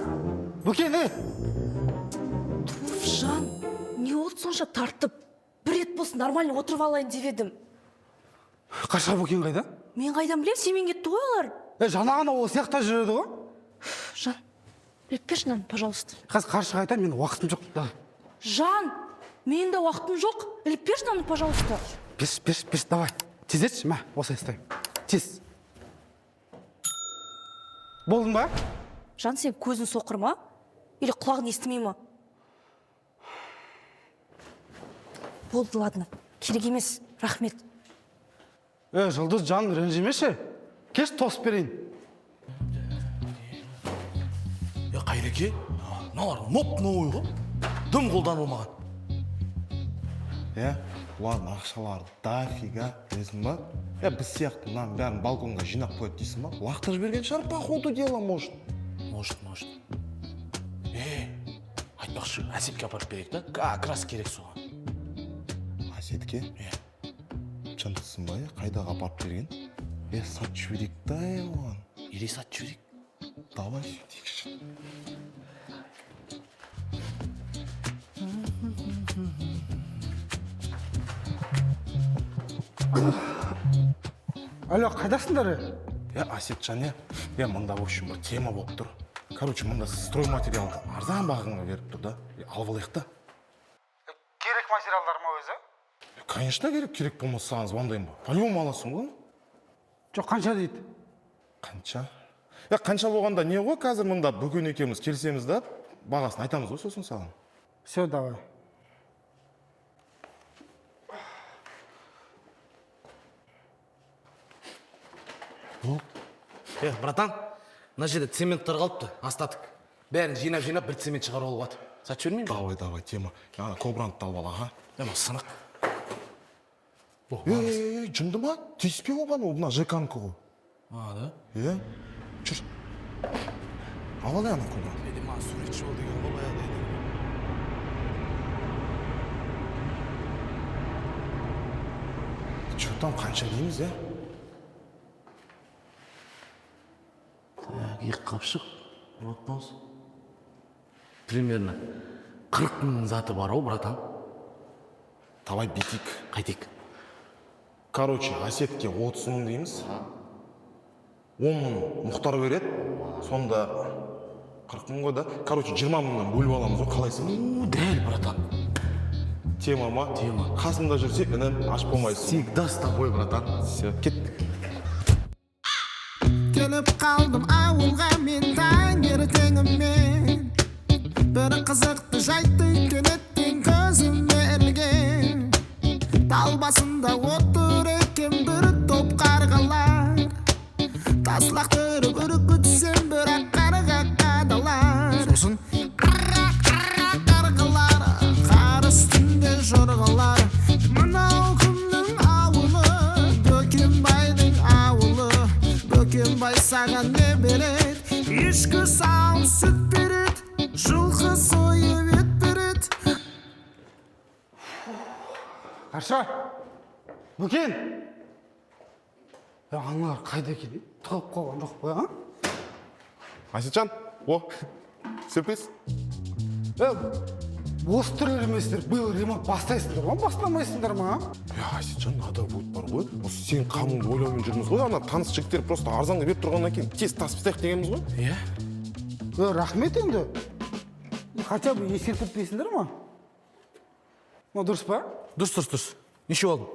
Бөкен, Жан, не олды сонша тартып? Бір рет болсын нормально отырып алайын деп едім. Қаршыға, Бөкен қайда? Мен қайдан білем, семен кетті ғой олар. Жаңағына ол сияқты жүреді ғой. Жан, біліп берші мынаны, пожалуйста. Қазір Қаршыға айтайын, менің уақытым жоқ. Жан, менің де уақытым жоқ. Біліп берші мынаны, пожалуйста. Берші, давай. Тездетші, мә, осылай істеймін. Тез. Болдың ба? Жан, сен көзің соқыр ма? Или құлағын естімей ма? Болды, ладно. Керек емес, рахмет. Жұлдыз, жан ренжімеші. Кеш тосып берейін. Қайреке, мыналар ноп-новый ғой. Дым қолданылмаған. Бұлардың ақшалары дофига, білесің ба? Біз сияқты мынаның бәрін балконға жинап қояды дейсің ба? Уақытты жіберген шығар, по ходу дела, может. Может. Айтпақшы, Әсетке апарып берейік та? Как раз керек соған. Әсетке? Шындысың ба, қайдағы апарып берген? Сатып жіберейік та, оған. Или сатып жіберейік? Давай сөйтейікші. Алло, қайдасыңдар? Әсетжан, мында в общем бір тема болып тұр. Короче, мында стройматериалды арзан бағыңа беріп тұр да. Алып алайық та. Керек материалдар ма өзі? Конечно, керек болмаса саған звондаймын ба. По-любому аласың ғой? Жоқ, қанша дейді? Қанша? Қанша болғанда не ғой, қазір мында Бөкен екеуміз келсеміз да, бағасын айтамыз ғой сосын саған. Все, давай. Братан, мына жерде цементтер қалыпты, остаток. Бәрін жинап бір цемент шығарып алуға. Сатып жібермеймін бе? Давай, тема. Кобрантты алып ал, аға. Сынақ. Жынды ма? Тиіспе оған, ол мына ЖК-нікі ғой. Да? Жүр. Алай ана кобрант. Ма суретші бол деген ғой баяғыда еді. Че там қанша дейміз, Екі қапшық, отпауыз. Примерно 40 мың заты бар ау, братан. Давай бетик. Қайтек. Короче, Әсетке 30 мың дейміз. 10 мың Мұхтар береді. Сонда 40 мың ғой да. Короче, 20 мыңнан бөліп аламыз ғой, қалайсың? Дәл, братан. Тема ма? Тема. Қасымда жүрсе, інім аш болмайсың. Всегда с тобой, братан. Все, кеттік. Келіп қалдым ауылға мен таң басында отыр екен бір топ қарғалар. Таслақтырып үркітсем бірақ қарға қадалар. Сосын Қарғалар, қар үстінде жорғалар. Мынау кімнің ауылы? Бөкенбайдың ауылы. Бөкенбай саған не береді? Ешкі сауын сүт береді, жылқы сойып ет береді. Қарша, Бөкен! Аналар қайда екен? Тығып қалған жоқ қой, а? Асетжан, о, сюрприз. Осы түрлі еместер, биыл ремонт бастайсыңдар ма, бастамайсыңдар ма? Асетжан, надо будет бар ғой. Осы сен қамын ойлаумен жүрміз ғой. Ана таныс жігіттер просто арзанға беріп тұрғаннан кейін тез тасып тастайық дегенбіз ғой. Иә. Рахмет енді. Хотя бы ескертіп дейсіңдер ма? Дұрыс па? Дұрыс. Неше алдың?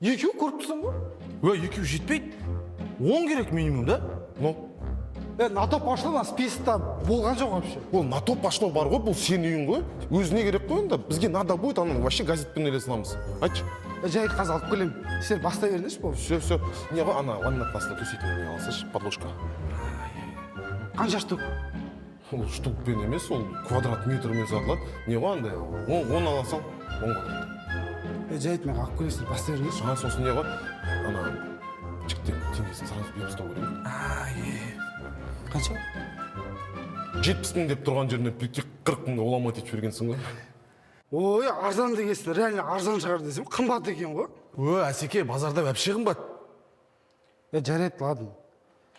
Екеу көріп тұрсың ғой? Екеу жетпейді. 10 керек минимум, да? НАТО пошло списокта болған жоқ вообще. Ол НАТО пошло бар ғой, бұл сен үйің ғой. Өзіне керек қой енді. Бізге надо будет, аны вообще газетпен іле саламыз. Айтшы. Жайт қазір алып келем. Сіздер бастай беріңізші бұл. Все. Не ғой, ана ламинат астына төсейтін не алсайшы, подложка. Қанша штук? Ол штукпен емес, ол квадрат метрмен сатылады. Не ғой андай, 10 ала сал, 10 квадрат. Жайт мен алып келесің, бастай беріңізші. Сосын не ғой, ана жігіттен теңгесін сразу беріп тастау керек. Қанша? 70 мың деп тұрған жеріне тек 40 мыңға оламат етіп жібергенсің ғой. Ой, арзан дегенсің, реально арзан шығар десем, қымбат екен ғой. Әсеке, базарда вообще қымбат. Жарайды, ладно.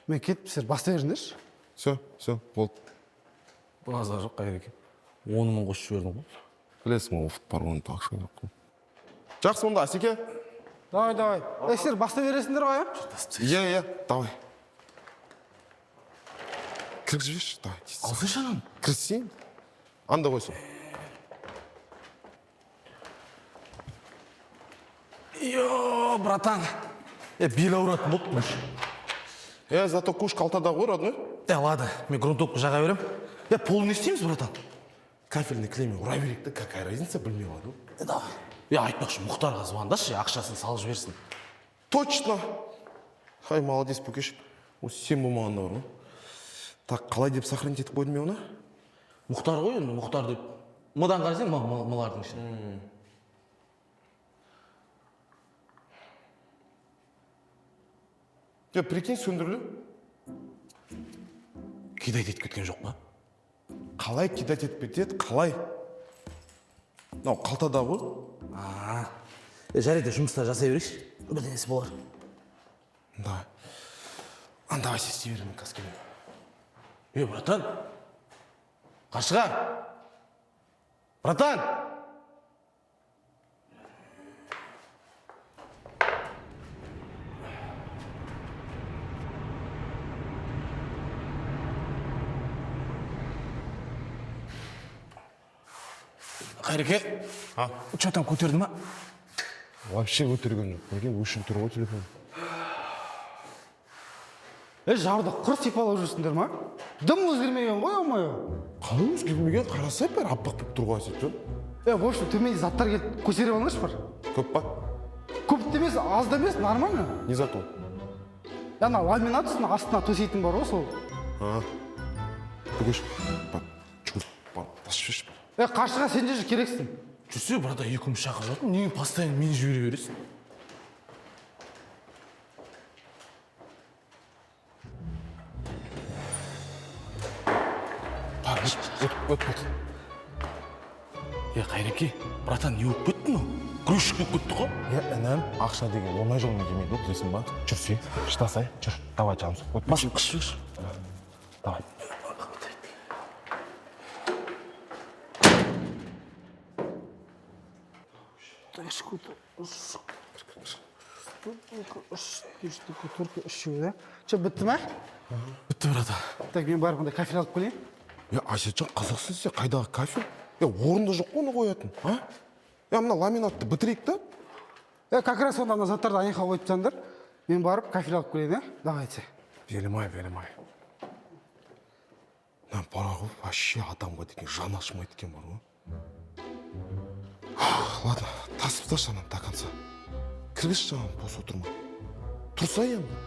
Мен кетіп, сіздер бастай беріңіздерші. Все, болды. Базар жоқ, Қайреке. 10 мың қосып жібердің ғой. Білесің, офт бар, оны тақшы жоқ. Жақсы, онда, Асеке. Давай. Сіздер бастай бересіңдер ғой, Иә, давай. Кіргізіп жіберші, давай. Алсай жаным. Кіргізсейін. Анда қойсын. Йо, братан. Бел ауыратын болды. Зато куш қалтада ғой, родной. Ладно, мен грунтовку жаға берем. Пол не істейміз, братан? Кафельный клеймен ұра берейік та, какая разница, білмей қалды. Давай. Айтпақшы, Мұхтарға звондашы, ақшасын салып жіберсін. Точно. Хай, молодец, Бөкеш. Осы сен болмағанда бар ғой. Так, қалай деп сохранить етіп қойдым мен оны? Мұхтар ғой енді, Мұхтар деп. Мыдан қарасаң, мылардың ішін. Прикинь, сөндірілі. Кидайт етіп кеткен жоқ па? Қалай кидайт етіп кетеді, қалай? Мынау қалтада ғой. Жарайды, жұмыста жасай берейікші. Бірдеңесі болар. Давай сен істей беремін каскелен. Братан. Қашқа. Братан. Қайреке. Что там, көтерді ма? Вообще көтерген жоқ. Неге өшін тұр ғой телефон? Жарды құр сипалап жүрсіңдер ма? Дым өзгермеген ғой, омайы. Қалай өзгермеген? Қарасай бәрі аппақ болып тұр ғой, Асетжан. В общем, төменде заттар келіп көтеріп алыңызшы бар. Көп па? Көп емес, аз да емес, нормально. Не зато? Ана ламинат астына төсейтін бар ғой, сол. Бөкеш, жүгір, бар, тасып жіберші. Қаршыға сен же керексің. Жүрсе, брата, екеуміз шақырып жатыр. Неге постоянно мені жібере бересің? Өт. Қайреке, братан, не болып кетті мынау? Грузчик болып кетті ғой? Інім, ақша деген оңай жолмен келмейді ғой, білесің ба? Жүрсе, шыдасай, жүр. Давай, жанымыз. Басын қысып жүр. Давай. Че, бітті ма? Бітті, брата. Так, мен барып ондай кафель алып келейін. Асетжан, қызықсыз сен қайдағы кафель? Орында жоқ қой оны қоятын, а? Мына ламинатты бітірейік та? Как раз онда мына заттарды аяққа қойып тастаңдар. Мен барып кафель алып келейін, давайте. Белім-ай. Бара ғой, вообще адамға деген жан ашымайды екен бар ғой. Ладно, тасып тасташы ананы до конца. кіргізші жаңағы бос отырма. Тұрса енді.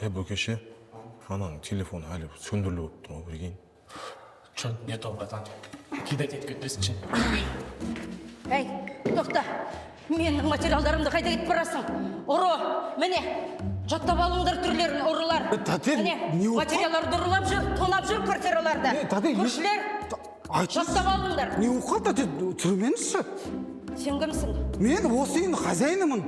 Бөкеше, ананың телефоны әлі сөндіріліп өтті ма біргейін? Чон, не то, братан. Кидать етіп кетпесінші. Әй, тоқта, менің материалдарымды қайда кетіп барасың? Ұры, міне, жаттап алыңдар түрлерін, ұрылар. Міне, материалдарды ұрлап жүр, тонап жүр квартираларды. Көршілер, жаттап алыңдар. Не оқы, тәте, түрменізші? Сен кімсің? Мен осы үйдің хозяинымын.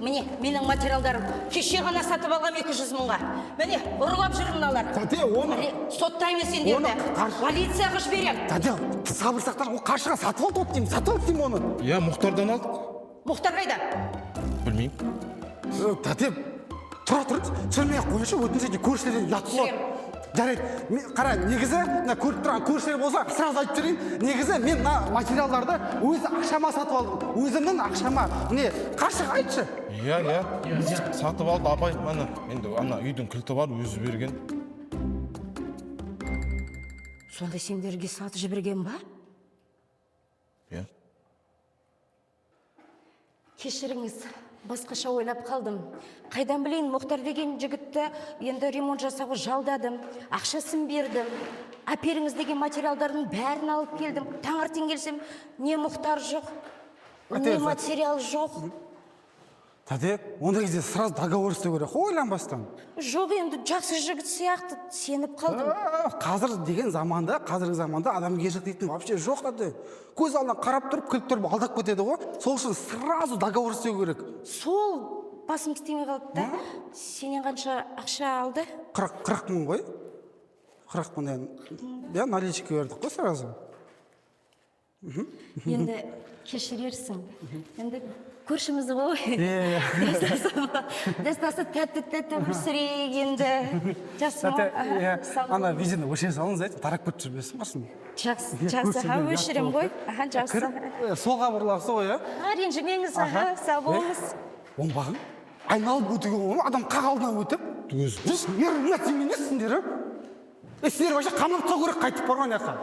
Міне, менің материалдарым. Кеше ғана сатып алғам 200 мыңға. Міне, ұрлап жүр мыналар. Тәте, оны... Соттаймын сендерді. Полицияға жіберем. Тәте, сабыр сақтар, ол қаршыға сатып алды деймін, сатып алды деймін оны. Иә, Мұхтардан алдық. Мұхтар қайда? Білмеймін. Тәте, тұра, түсірмей-ақ қойшы, өтінсе көршілерден ұятып алады. Жарайды, қара, негізі, көріп тұрған көршілер болса, сразу айтып жүрейін, негізі мен материалдарды өз ақшама сатып алдым. Өзімнің ақшама. Міне, қаршыға айтшы. Иә, сатып алды апай, мана, енді ана үйдің кілті бар, өзі берген. Сонда сендерге сатып жіберген ба? Иә. Кешіріңіз, басқаша ойлап қалдым. Қайдан білейін, Мұхтар деген жігітті енді ремонт жасауға жалдадым, ақшасын бердім. Әперіңіз деген материалдардың бәрін алып келдім. Таңертең келсем, не Мұхтар жоқ, не материал жоқ. Тәте, онда кезде сразу договор істеу керек, ойланбастан. Жоқ, енді жақсы жігіт сияқты сеніп қалдым. Қазіргі заманда адамгершілік дейтін вообще жоқ, тәте. Көз алдынан қарап тұрып, күліп тұрып алдап кетеді ғой. Сол үшін сразу договор істеу керек. Сол басым істемей қалды да. Сенен қанша ақша алды? 40 мың ғой. 40 мың, иә, наличке бердік қой сразу. Енді кешірерсің. Енді көршіміз ғой. Дастасы тәтті өмір сүрейік енді. Жақсы ма? Ана визені өшіре салыңыз айтып, тарап көт жүрмесін барсын. Жақсы, өшірем ғой. Жақсы. Солға бұрылақсы ғой, ә? Ренжімеңіз, сау болыңыз. Оңбағын, айналып өтуге болма, адам қағалдан өтіп. Өзіміз? Еріңе тименесіңдер, сендер вообще қамап тұсау керек қайтып барған яққа.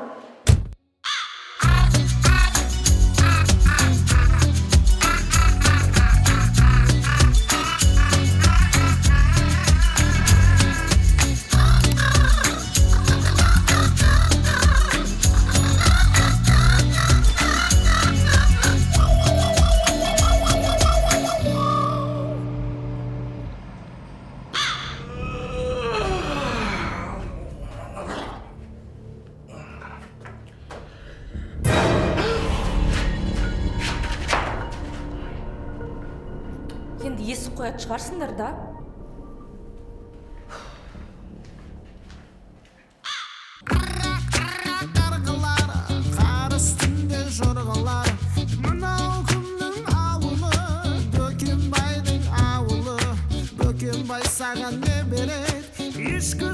Енді есік қоят шығарсыңдар да. Қар үстінде жорғалар, мынау кімнің ауылы? Бөкенбайдың ауылы. Бөкенбай саған не береді? Ешкі